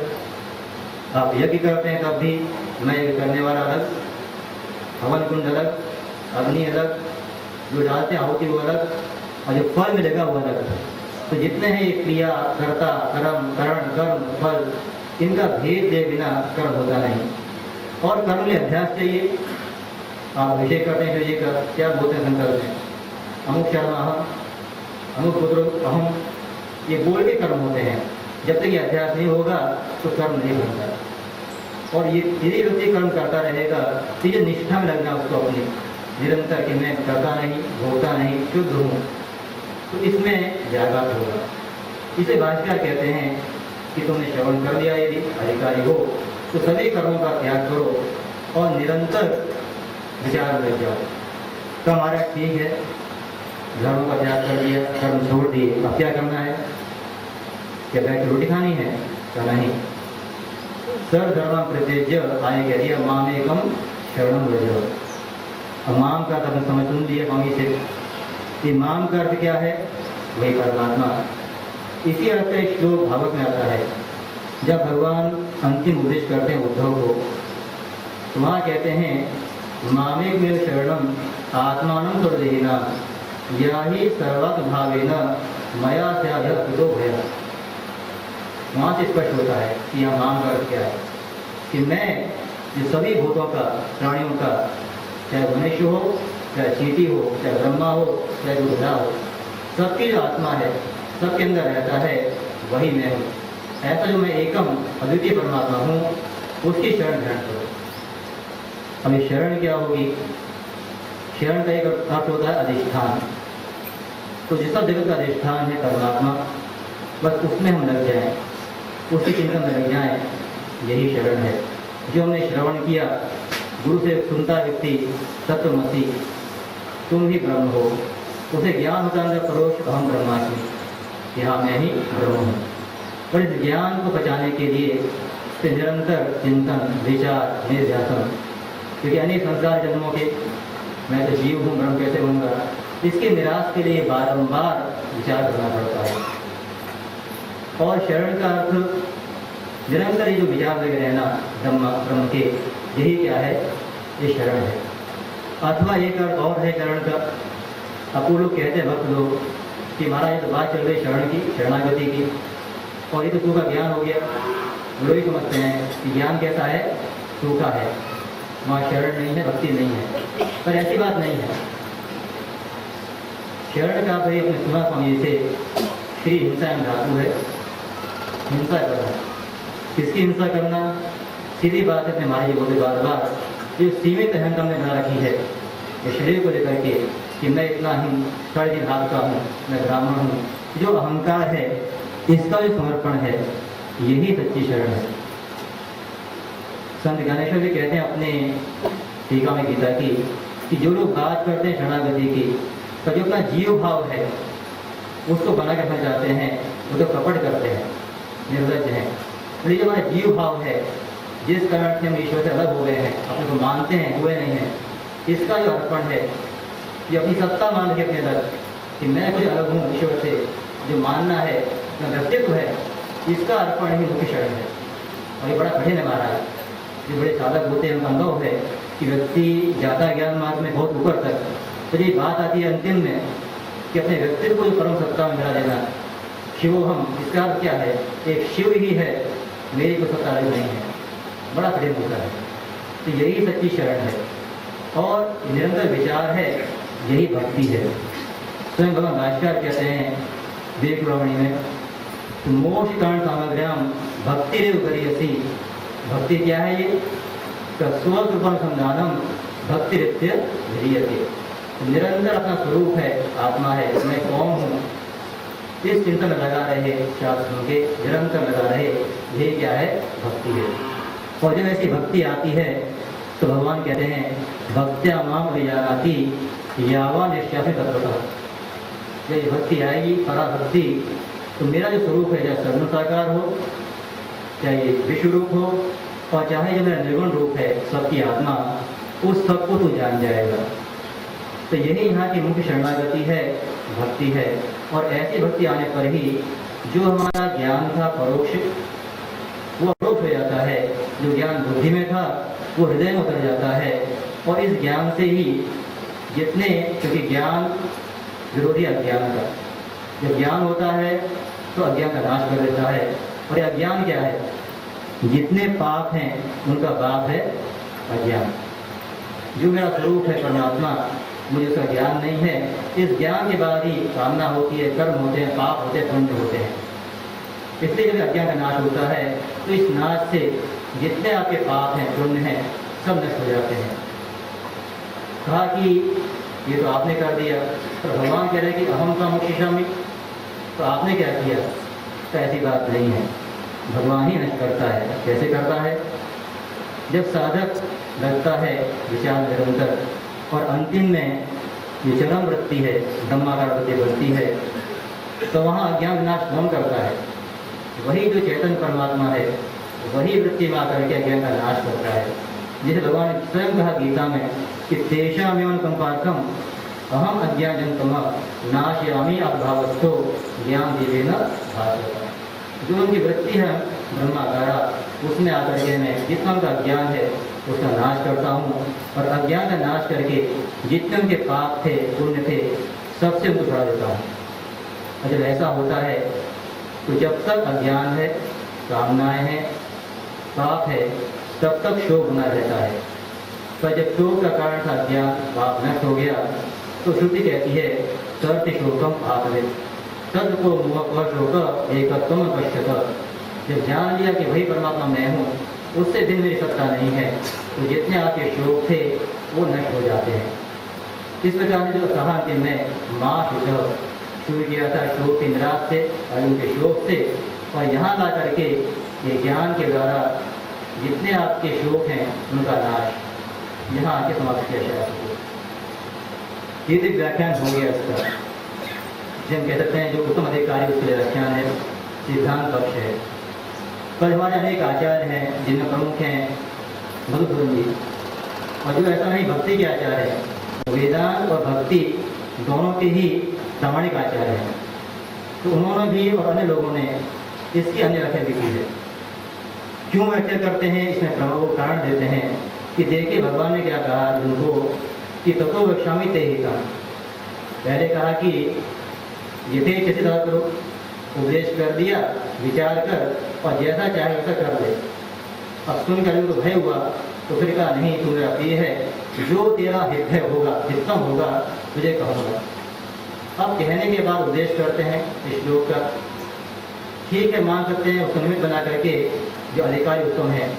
आप यज्ञ करते हैं तब भी मैं यज्ञ करने वाला अलग, हवन कुंड अलग, अग्नि अलग, जो डालते हैं आहुति वो अलग, और जो फल मिलेगा वो अलग। तो जितने हैं ये क्रिया, कर्ता, कर्म, करण, कर्म, फल, इनका भेद दे बिना कर्म होता नहीं। और कर्म में अभ्यास चाहिए। आप अभिषेक करते हैं शिव जी का, क्या बोलते हैं संकल्प में, अमुक शर्मा अहम, अमुक पुत्र अहम, ये बोल के कर्म होते हैं। जब तक ये अभ्यास नहीं होगा तो कर्म नहीं बनता। और ये यदि व्यक्ति कर्म करता रहेगा तो ये निष्ठा में लगना उसको अपनी निरंतर कि मैं करता नहीं, भोगता नहीं, शुद्ध हूँ, तो इसमें जागृत होगा। इसे भाष्यकार कहते हैं कि तुमने श्रवण कर लिया, यदि अधिकारी हो तो सभी कर्मों का त्याग करो और निरंतर विचार में जाओ। तो हमारा ठीक है, धर्मों का त्याग कर दिया, कर्म छोड़ दिए, अब क्या करना है? क्या बैठ रोटी खानी है? क्या नहीं। सर्वधर्म प्रत्यज्य आगे कह दिया मामेकम शरणम व्रज। अब माम का अर्थ समझ सुन लिया स्वामी से कि माम का अर्थ क्या है? वही परमात्मा। इसी अर्थ का एक श्लोक भागवत में आता है। जब भगवान अंतिम उपदेश करते हैं उद्धव को, तो वहाँ कहते हैं मामेक में शरणम आत्मानं सर्वदेहिना या ही सर्वात्म भावेन मया से अभ्यस्तो भया। वहाँ से स्पष्ट होता है कि यह माम का अर्थ क्या है कि मैं जो सभी भूतों का, प्राणियों का, चाहे मनुष्य हो, चाहे चींटी हो, चाहे ब्रह्मा हो, चाहे बुद्धा हो, सबकी जो आत्मा है, सबके अंदर रहता है, वही मैं हूँ। ऐसा जो मैं एकम अद्वितीय परमात्मा हूँ, उसकी शरण ग्रहण करो। अब ये शरण क्या होगी? शरण का एक अर्थ होता है अधिष्ठान। तो जिस जगत का अधिष्ठान है परमात्मा, बस उसमें हम लग जाएं, उसके चिंतन में लग जाएं, यही शरण है। जो हमने श्रवण किया, गुरु से सुनता व्यक्ति तत्वमसि तुम ही ब्रह्म हो, उसे ज्ञान होता है परोक्ष अहम ब्रह्मास्मि, यहाँ मैं ही ब्रह्म हूँ। और इस ज्ञान को बचाने के लिए से निरंतर चिंतन, विचार, निर्ध्यासन, क्योंकि अनेक संसार जन्मों के मैं तो जीव हूँ, ब्रह्म कैसे बनूंगा, इसके निराश के लिए बारंबार विचार करना पड़ता है। और शरण का अर्थ निरंतर ये जो विचार लगे रहना ब्रह्म के, यही क्या है? ये शरण है। अथवा एक अर्थ और है शरण का। अब वो लोग कहते हैं भक्त लोग कि महाराज ये तो बात चल रही शरण की, शरणागति की, और ये तो सूखा ज्ञान हो गया। वो लोग ही समझते हैं कि ज्ञान कैसा है? सूखा है, वहाँ शरण नहीं है, भक्ति नहीं है। पर ऐसी बात नहीं है। शरण का भाई अपने सुना स्वामी से श्री हिंसा धातु है, हिंसा करना। किसकी हिंसा करना? सीधी बात है, अपने महाराज बोले बार बार, जो सीमित अहंकार में बना रखी है ये शरीर को लेकर के कि मैं इतना ही 3.5 हाथ का हूँ, मैं ब्राह्मण हूँ, जो अहंकार है इसका जो समर्पण है, यही सच्ची शरण है। संत ज्ञानेश्वर जी कहते हैं अपने टीका में गीता की कि जो लोग बात करते हैं शरणागति की, तो जो अपना जीव भाव है उसको बना के रखना चाहते हैं, वो तो कपट करते हैं, निर्लज हैं। तो जो हमारा जीव भाव है, जिस कारण से हम ईश्वर से अलग हो गए हैं, अपने को मानते हैं, हुए नहीं हैं, इसका जो अर्पण है, ये अपनी सत्ता मान के अपने अंदर कि मैं कुछ अलग हूँ ईश्वर से, जो मानना है, अपना व्यक्तित्व है, इसका अर्पण ही मुख्य शरण है। और ये बड़ा कठिन है महाराज। जो बड़े साधक होते हैं उनका अनुभव है कि व्यक्ति जाता ज्ञान मार्ग में बहुत ऊपर तक, तो ये बात आती है अंतिम में कि अपने व्यक्तित्व को जो परम सत्ता में मिला देना, शिवोहम, इसका अर्थ क्या है? एक शिव ही है, मेरी कोई सत्ता नहीं है। बड़ा कठिन होता है। तो यही सच्ची शरण है और निरंतर विचार है, यही भक्ति है। स्वयं भगवान भाष्यकार कहते हैं देव प्रवणी में, तो मोक्ष कारण सामग्र्याम भक्ति रेव करियसी। भक्ति क्या है? ये स्वकृपानुसंधानम भक्ति रित्य धीयते। निरंतर अपना स्वरूप है, आत्मा है, मैं कौन हूँ, इस चिंतन में लगा रहे, शास्त्रों के निरंतर लगा रहे, ये क्या है? भक्ति है। और जब ऐसी भक्ति आती है तो भगवान कहते हैं भक्त्या माम विजानाति यावा निश्चासी तत्वतः। जब ये भक्ति आएगी, पराभक्ति, तो मेरा जो स्वरूप है, चाहे सगुण साकार हो, चाहे विश्व रूप हो, और चाहे जो मेरा निर्गुण रूप है, सबकी आत्मा, उस सबको तू जान जाएगा। तो यही यहाँ की मुख्य शरणागति है, भक्ति है। और ऐसी भक्ति आने पर ही जो हमारा ज्ञान था परोक्ष, वो अपरोक्ष हो जाता है। जो ज्ञान बुद्धि में था वो हृदय में उतर जाता है। और इस ज्ञान से ही जितने, क्योंकि ज्ञान विरोधी अज्ञान का, जब ज्ञान होता है तो अज्ञान का नाश कर देता है। और ये अज्ञान क्या है? जितने पाप हैं उनका बाप है अज्ञान। जो मेरा स्वरूप है परमात्मा, मुझे उसका ज्ञान नहीं है। इस ज्ञान के बाद ही कामना होती है, कर्म होते हैं, पाप होते हैं, पुण्य होते हैं। इसलिए जब अज्ञान का नाश होता है तो इस नाश से जितने आपके पाप हैं, पुण्य हैं, सब नष्ट हो जाते हैं। कहा कि ये तो आपने कर दिया, तो भगवान कह रहे हैं कि अहम का मोक्षामि, तो आपने क्या किया? तो ऐसी बात नहीं है, भगवान ही नष्ट करता है। कैसे करता है? जब साधक लगता है विचार निरंतर, और अंतिम में ये चरम वृत्ति है, ब्रह्माकार वृत्ति बनती है, तो वहाँ अज्ञान विनाश कौन करता है? वही जो चेतन परमात्मा है वही वृत्ति में आकर के अज्ञान का नाश करता है। जैसे भगवान ने स्वयं कहा गीता में कि तेषामेव कंपार्थम अहम अज्ञानजंतम नाशयामि अभावस्थो ज्ञान दिवेन भासते। जो उनकी वृत्ति है ब्रह्माकारा, उसमें आकर के मैं जितना उनका ज्ञान है उसका नाश करता हूँ और अज्ञान का नाश करके जितने उनके पाप थे पुण्य थे सबसे उनको छुड़ा देता हूँ। और जब ऐसा होता है तो जब तक अज्ञान है, कामनाएं हैं, पाप है, तब तक शोक बना रहता है। पर जब शोक का कारण था अज्ञान, पाप नष्ट हो गया तो श्रुति कहती है सर्त शोकम आत्मिक तद को मोह शोक एकत्वम पश्यत। जब जान लिया कि वही परमात्मा मैं हूँ, उससे दिन मेरी सत्ता नहीं है, तो जितने आपके शोक थे वो नष्ट हो जाते हैं। इस प्रकार से जो कहा कि मैं माँ शुरू किया था शोक के निराश से और उनके शोक से, और यहाँ ला करके ये ज्ञान के द्वारा जितने आपके शोक हैं उनका नाश यहाँ आके समाप्त किया जाए। ये भी व्याख्यान हो गया इसका, जिसे हम कह सकते हैं जो उत्तम अधिकारी उसके लिए व्याख्यान है, सिद्धांत पक्ष है। पर हमारे अनेक आचार्य हैं जिनमें प्रमुख हैं मधुसूदन जी, और जो ऐसा नहीं भक्ति के आचार्य हैं, वेदांत और भक्ति दोनों के ही प्रामाणिक आचार्य हैं। तो उन्होंने भी और अन्य लोगों ने इसकी अन्य व्याख्या भी की है। क्यों व्याख्या करते हैं, इसमें वो कारण देते हैं कि देखिए भगवान ने क्या कहा उनको कि ततो वक्ष्यामि ते हितम्। पहले कहा कि यथेच्छसि तथा करो, उपदेश कर दिया विचार कर और जैसा चाहे वैसा कर दे। अब सुनकर उनको भय हुआ तो फिर कहा नहीं, तू मेरा प्रिय है, जो तेरा हृदय होगा हितम होगा तुझे कहूँगा। अब कहने के बाद उपदेश करते हैं इस श्लोक का, ठीक है मान सकते हैं, उसको निमित्त बना करके जो अधिकारी उत्तम है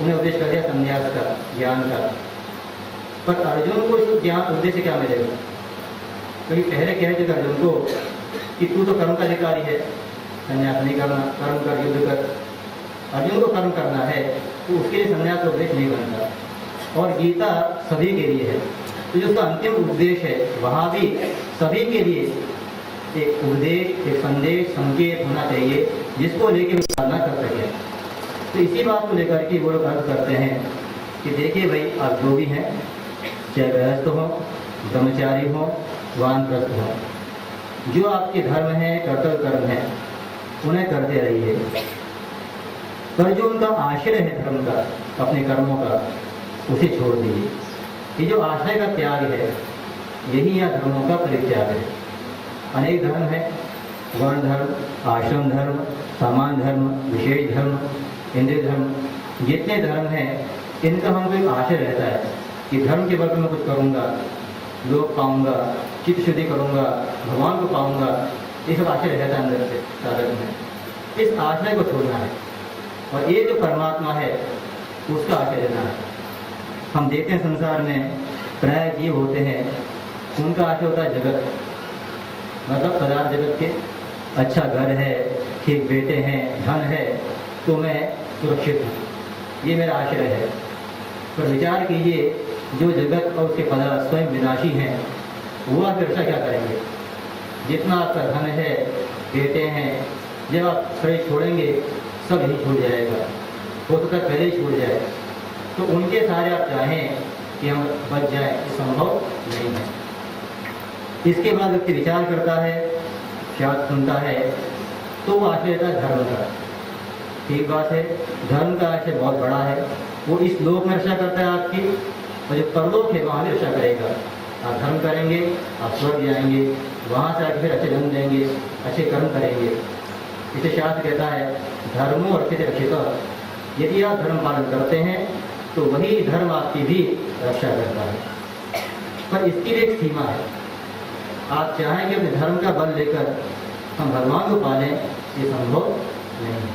उन्हें उपदेश कर दिया संन्यास का, ज्ञान का। पर अर्जुन को इस ज्ञान उपदेश से क्या मिलेगा? क्योंकि पहले कह दिया अर्जुन को कि तू तो कर्म का अधिकारी है, संन्यास नहीं करना, कर्म कर, युद्ध कर। अर्जुन को कर्म करना है तो उसके लिए संन्यास का उपदेश नहीं बनता। और गीता सभी के लिए है, तो जो उसका अंतिम उपदेश है वहाँ भी सभी के लिए एक उपदेश, एक संदेश, संकेत होना चाहिए जिसको लेके वो साधना कर सके। तो इसी बात को लेकर के वो लोग अर्थ करते हैं कि देखिए भाई आप जो भी हैं, चाहे गृहस्थ हो, ब्रह्मचारी हो, वानप्रस्थ हो, जो आपके धर्म है, कर्तव्य कर्म है, उन्हें करते रहिए। पर जो उनका आश्रय है धर्म का, अपने कर्मों का, उसे छोड़ दीजिए। ये जो आश्रय का त्याग है यही यहाँ धर्मों का परित्याग है। अनेक धर्म है, वर्ण धर्म, आश्रम धर्म, सामान्य धर्म, विशेष धर्म, इंद्रिय धर्म, जितने धर्म हैं इनका हमको एक आशय रहता है कि धर्म के वर्ग में कुछ करूँगा, लोग पाऊँगा, चित्त शुद्धि करूँगा, भगवान को पाऊँगा, ये सब आशय रहता है अंदर से साधक में। इस आशय को छोड़ना है और ये जो परमात्मा है उसका आशय लेना है। हम देखते हैं संसार में प्राय जीव होते हैं, उनका आशय होता है जगत, मतलब पदार्थ जगत के, अच्छा घर है, ठीक बेटे हैं, धन है तो मैं सुरक्षित हूँ, ये मेरा आश्रय है। पर विचार कीजिए जो जगत और उसके पदार्थ स्वयं विनाशी हैं, वो आप रक्षा क्या करेंगे? जितना आपका धन है, बेटे हैं, जब आप शरीर छोड़ेंगे सब यही छूट जाएगा, हो सकता है पहले ही छूट जाए। तो उनके सारे आप चाहें कि हम बच जाएं, संभव नहीं है। इसके बाद व्यक्ति विचार करता है, शायद सुनता है, तो वो आशय रहता है धर्म का। ठीक बात है, धर्म का आशय बहुत बड़ा है, वो इस लोक में रक्षा करता है आपकी, और जो परलोक है वहाँ भी रक्षा करेगा। आप धर्म करेंगे, आप स्वर्ग जाएंगे, वहाँ से आके फिर अच्छे धर्म देंगे, अच्छे कर्म करेंगे। इसे शास्त्र कहता है धर्मो रक्षित रक्षित। यदि आप धर्म पालन करते हैं तो वही धर्म आपकी भी रक्षा करता है। पर इसकी भी एक सीमा है। आप चाहें कि अपने धर्म का बल लेकर हम भगवान को पालें, ये संभव नहीं है,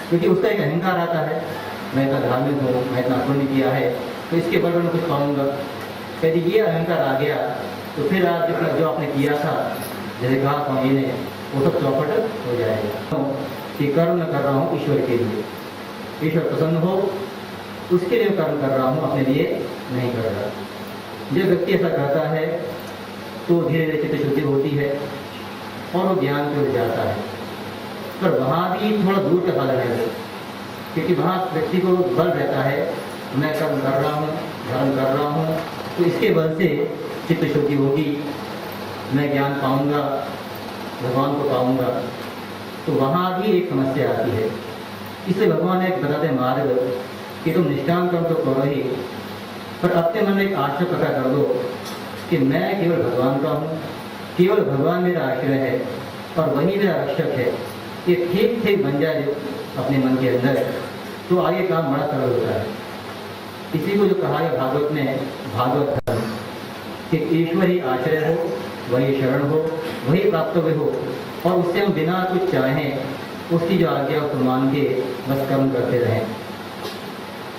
क्योंकि उसका एक अहंकार आता है, मैं इतना धार्मिक हूँ, मैं इतना पुण्य किया है तो इसके बल में कुछ पाऊंगा। यदि ये अहंकार आ गया तो फिर आप जो आपने किया था, जैसे कहा स्वामी ने, वो सब चौपट हो जाएगा। कि कर्म मैं कर रहा हूँ ईश्वर के लिए, ईश्वर प्रसन्न हो उसके लिए कर्म कर रहा हूँ, अपने लिए नहीं कर रहा। जब व्यक्ति ऐसा करता है तो धीरे धीरे चित्त शुद्धि होती है और वो ज्ञान की ओर जाता है। पर वहाँ भी थोड़ा दूर का फल है, क्योंकि वहाँ व्यक्ति को बल रहता है, मैं कर्म कर रहा हूँ, धर्म कर रहा हूँ, तो इसके बल से चित्त शुद्धि होगी, मैं ज्ञान पाऊंगा, भगवान को पाऊंगा। तो वहाँ भी एक समस्या आती है। इसलिए भगवान ने एक बताते मार्ग कि तुम निष्ठान कर्म तो करो ही, पर अपने मन में एक आशा पता कर दो कि मैं केवल भगवान का हूँ, केवल भगवान मेरा आश्रय है और वही मेरा रक्षक है। ये ठीक ठीक बन जाए अपने मन के अंदर, तो आगे काम बड़ा सरल होता है। इसी को जो कहा है भागवत में, भागवत धर्म, कि ईश्वर ही आश्रय हो, वही शरण हो, वही प्राप्तव्य हो, और उससे हम बिना कुछ चाहें उसकी जो आज्ञा को मान के बस कर्म करते रहें।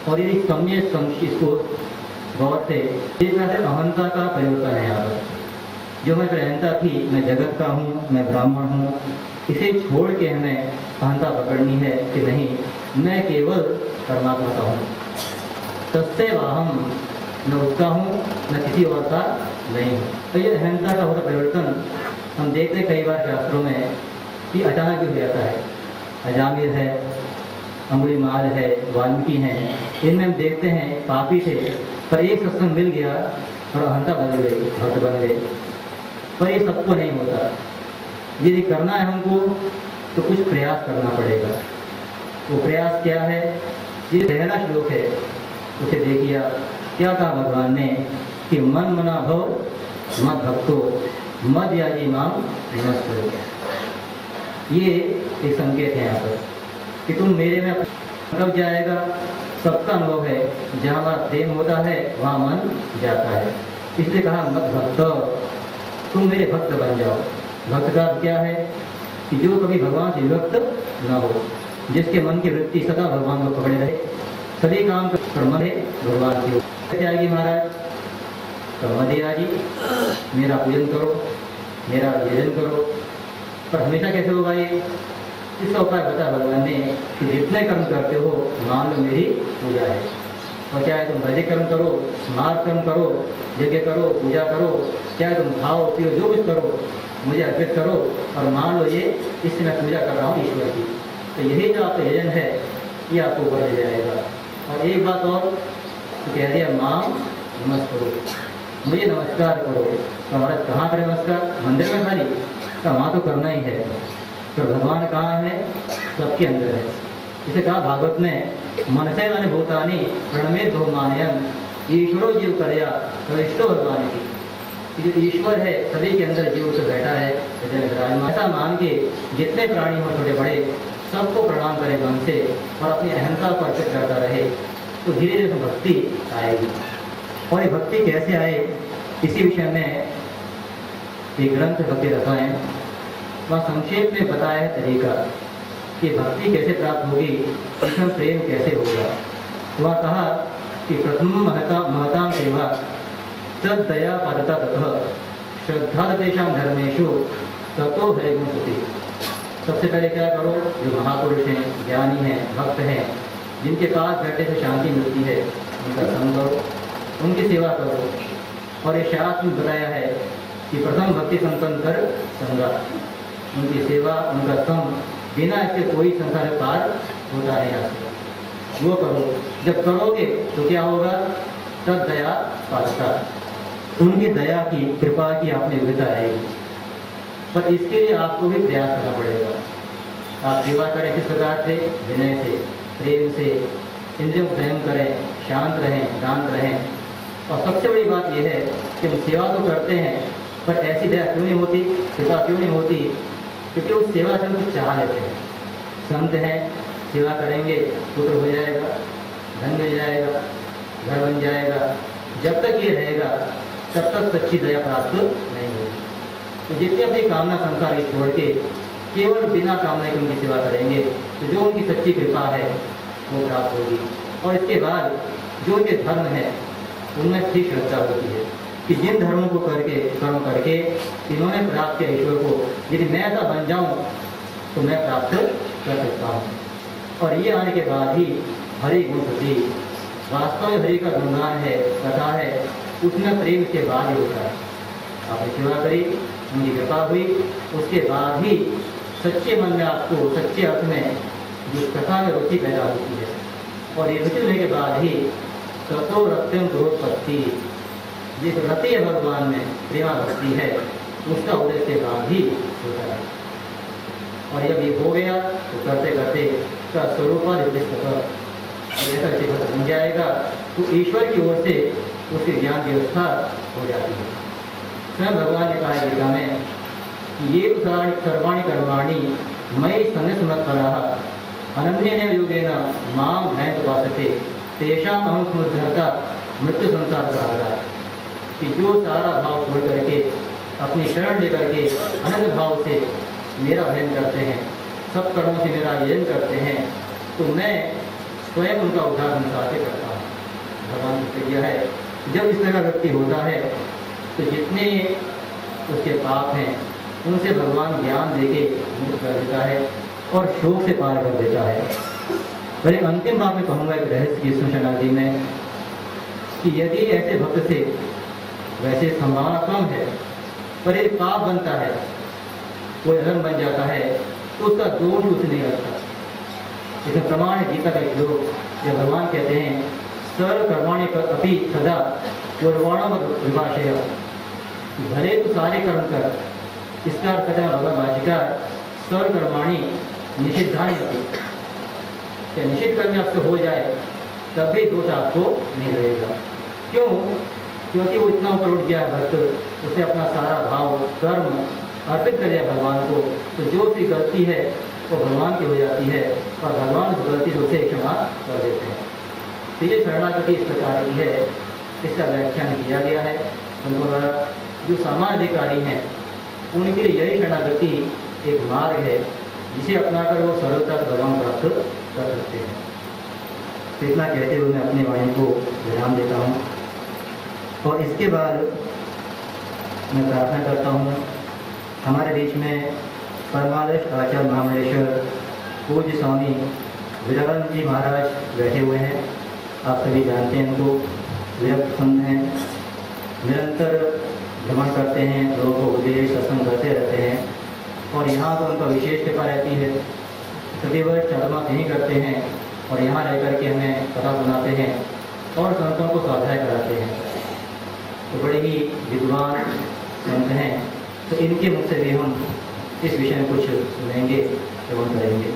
और यदि सम्य इसको गौर से एक तरह से अहंता का परिवर्तन है यहाँ पर। जो मैं अहंता थी, मैं जगत का हूँ, मैं ब्राह्मण हूँ, इसे छोड़ के हमें अहंता पकड़नी है कि नहीं, मैं केवल परमात्मा का हूँ। तस्से वाहम, मैं उसका हूँ, मैं किसी और का नहीं हूँ। तो ये अहंता का होता परिवर्तन हम देखते हैं कई बार शास्त्रों में कि अचानक भी हो जाता है। अजामिल है, अंगुलीमाल है, वाल्मीकि हैं, इनमें हम देखते हैं पापी थे, पर एक सत्संग मिल गया और अहंता बन गई, भक्त बन गए। पर ये सबको नहीं होता। यदि करना है हमको तो कुछ प्रयास करना पड़ेगा। वो प्रयास क्या है? ये पहला श्लोक है, उसे देखिए क्या कहा भगवान ने कि मन मना भव मत भक्तो मद याजी माम नमस्करो। ये एक संकेत है यहाँ पर कि तुम मेरे में कब जाएगा। सबका अनुभव है, जहाँ हमारा प्रेम होता है वहाँ मन जाता है। इसलिए कहा मत भक्त, तुम मेरे भक्त बन जाओ। भक्त का क्या है कि जो कभी भगवान से विभक्त न हो, जिसके मन की वृत्ति सदा भगवान को पकड़े रहे, सभी काम पर मन है भगवान की। कैसे आएगी महाराज? कर्मधिया जी, मेरा पूजन करो, मेरा भजन करो। पर हमेशा कैसे होगा ये? इसका उपाय बता भगवान ने कि जितने कर्म करते हो मान लो मेरी पूजा है। और चाहे तुम भजन कर्म करो, स्मार्ट कर्म करो, यज्ञ करो, पूजा करो, चाहे तुम खाओ पियो, जो कुछ करो मुझे अर्पित करो और मान लो ये इससे मैं पूजा कर रहा हूँ ईश्वर की। तो यही जो आपका यजन है ये आपको ऊपर ले जाएगा। और एक बात और तो कह दिया माम नमस्करो, मुझे नमस्कार करो। तो महाराज कहाँ करें नमस्कार? मंदिर में खाली? तो वहाँ तो करना ही है। तो भगवान कहाँ है? सबके अंदर है। इसे कहा भागवत में मनसे मन भूतानी प्रणमेत भगवानयन ईश्वरो जीव करया प्रविष्टो भगवान की। जो ईश्वर है सभी के अंदर जीव से बैठा है, ऐसा मान के जितने प्राणी हो छोटे बड़े सबको प्रणाम करे मन से और अपनी अहंता को अर्पित करता रहे, तो धीरे धीरे भक्ति आएगी। और ये भक्ति कैसे आए, इसी विषय में एक ग्रंथ भक्ति रसायन वह संक्षेप में बताया है तरीका कि भक्ति कैसे प्राप्त होगी, इसमें प्रेम कैसे होगा। वह कहा कि प्रथम महतां सेवा तद दया पादता ततः श्रद्धा तेषां धर्मेषु ततो है गुणस्तुति। सबसे पहले क्या करो? जो महापुरुष हैं, ज्ञानी हैं, भक्त हैं, जिनके पास बैठे से शांति मिलती है, उनका संग करो, उनकी सेवा करो। और ये शास्त्र में बताया है कि प्रथम भक्ति संपन्न कर संगा, उनकी सेवा, उनका संग, बिना इसके कोई संसार पार होता है। वो करो। जब करोगे तो क्या होगा? तद दया पादता, उनकी दया की, कृपा की आप में योग्यता आएगी। पर इसके लिए आपको भी प्रयास करना पड़ेगा। आप सेवा करें किस प्रकार से? विनय से, प्रेम से, इंद्रियों को संयम करें, शांत रहें, शांत रहें। और सबसे बड़ी बात यह है कि हम सेवा तो करते हैं, पर ऐसी दया क्यों नहीं होती, कृपा क्यों नहीं होती? क्योंकि उस सेवा से हम कुछ चाह लेते हैं। संत हैं, सेवा करेंगे, पुत्र हो जाएगा, धन मिल जाएगा, घर बन जाएगा। जब तक ये रहेगा तब तक सच्ची दया प्राप्त नहीं होगी। तो जितने अपनी कामना संसार की छोड़ के केवल बिना कामना के उनकी सेवा करेंगे, तो जो उनकी सच्ची कृपा है वो प्राप्त होगी। और इसके बाद जो उनके धर्म है उनमें ठीक श्रद्धा होती है कि जिन धर्मों को करके, कर्म करके इन्होंने प्राप्त किया ईश्वर को, यदि मैं ऐसा बन जाऊं तो मैं प्राप्त कर सकता हूँ। और ये आने के बाद ही हरि गुण स्तुति, वास्तव में हरि का गुणगान है, कथा है, उसमें प्रेम के बाद ही होता है। आपने सेवा करी, उनकी कृपा हुई, उसके बाद ही सच्चे मन में आपको सच्चे अर्थ में जो कथा में रुचि पैदा होती है, और ये रुचि होने के बाद ही ततो रत्यम ग्रोत्पत्ति, जिस रति है भगवान में प्रेमा भक्ति है, उसका उदय के बाद ही होता है। और जब ये हो गया तो करते करते उसका स्वरूप जैसा भक्त बन जाएगा तो ईश्वर की ओर से उसकी ज्ञान व्यवस्था हो जाती है। स्वयं भगवान ने कहा गीता में कि ये सर्वाणी कर्माणि मयि सन्निधत्तरः अनन्येन योगेन मां ध्यायन्त उपासते तेषाम् अहं समुद्धर्ता मृत्यु संसार सहारा, कि जो सारा भाव छोड़ करके अपनी शरण लेकर के अनंत भाव से मेरा अध्ययन करते हैं, सब कर्मों से मेरा अध्ययन करते हैं, तो मैं स्वयं उनका उद्धार संसार से करता हूँ। भगवान की प्रतिज्ञा है, जब इस तरह व्यक्ति होता है तो जितने उसके पाप हैं उनसे भगवान ज्ञान देके मुक्त कर देता है और शोक से पार कर देता है। और एक अंतिम बात मैं कहूँगा एक रहस्य यीशु शरणागति में, कि यदि ऐसे भक्त से वैसे संभावना कम है पर एक पाप बनता है, कोई अधर्म बन जाता है, तो उसका दोष उसे नहीं लगता। इसमें प्रमाण है गीता का एक श्लोक, जब भगवान कहते हैं सर्व कर्माणि अपि सदा पूर्वाणम विभाषय, भले तो सारे कर्म कर, इसका अर्थ है भगवान भाष्यकार सर्व कर्माणि निषिद्धानि अपि, क्या निषिद्ध कर्म आपसे हो जाए तब भी दोष आपको नहीं रहेगा। क्यों? क्योंकि वो इतना ऊपर उठ गया भक्त, उसे अपना सारा भाव कर्म अर्पित कर दिया भगवान को, तो जो उसकी गलती है वो भगवान की हो जाती है और भगवान उस गलती से उसे क्षमा कर देते हैं। तो ये शरणागति इस प्रकार की है, इसका व्याख्यान किया गया है उनको द्वारा। जो सामान्य अधिकारी हैं उनके लिए यही शरणागति एक मार्ग है जिसे अपनाकर वो सरलता से भगवान प्राप्त कर सकते हैं। तो इतना कहते हुए मैं अपनी वाणी को विराम देता हूँ और इसके बाद मैं प्रार्थना करता हूँ। हमारे बीच में परमादर्श आचार्य महामंडलेश्वर पूज्य स्वामी विरलानंद जी महाराज बैठे हुए हैं। आप सभी जानते हैं उनको, विरक्त संत हैं, निरंतर भ्रमण करते हैं, लोगों को उपदेश सत्संग करते रहते हैं और यहाँ तो उनका विशेष कृपा रहती है। सभी वर्ष चार्मा नहीं करते हैं और यहाँ रह करके हमें कथा सुनाते हैं और संतों को स्वाध्याय कराते हैं। तो बड़े ही विद्वान संत हैं, तो इनके मुख से भी हम इस विषय में कुछ सुनेंगे, श्रवण करेंगे।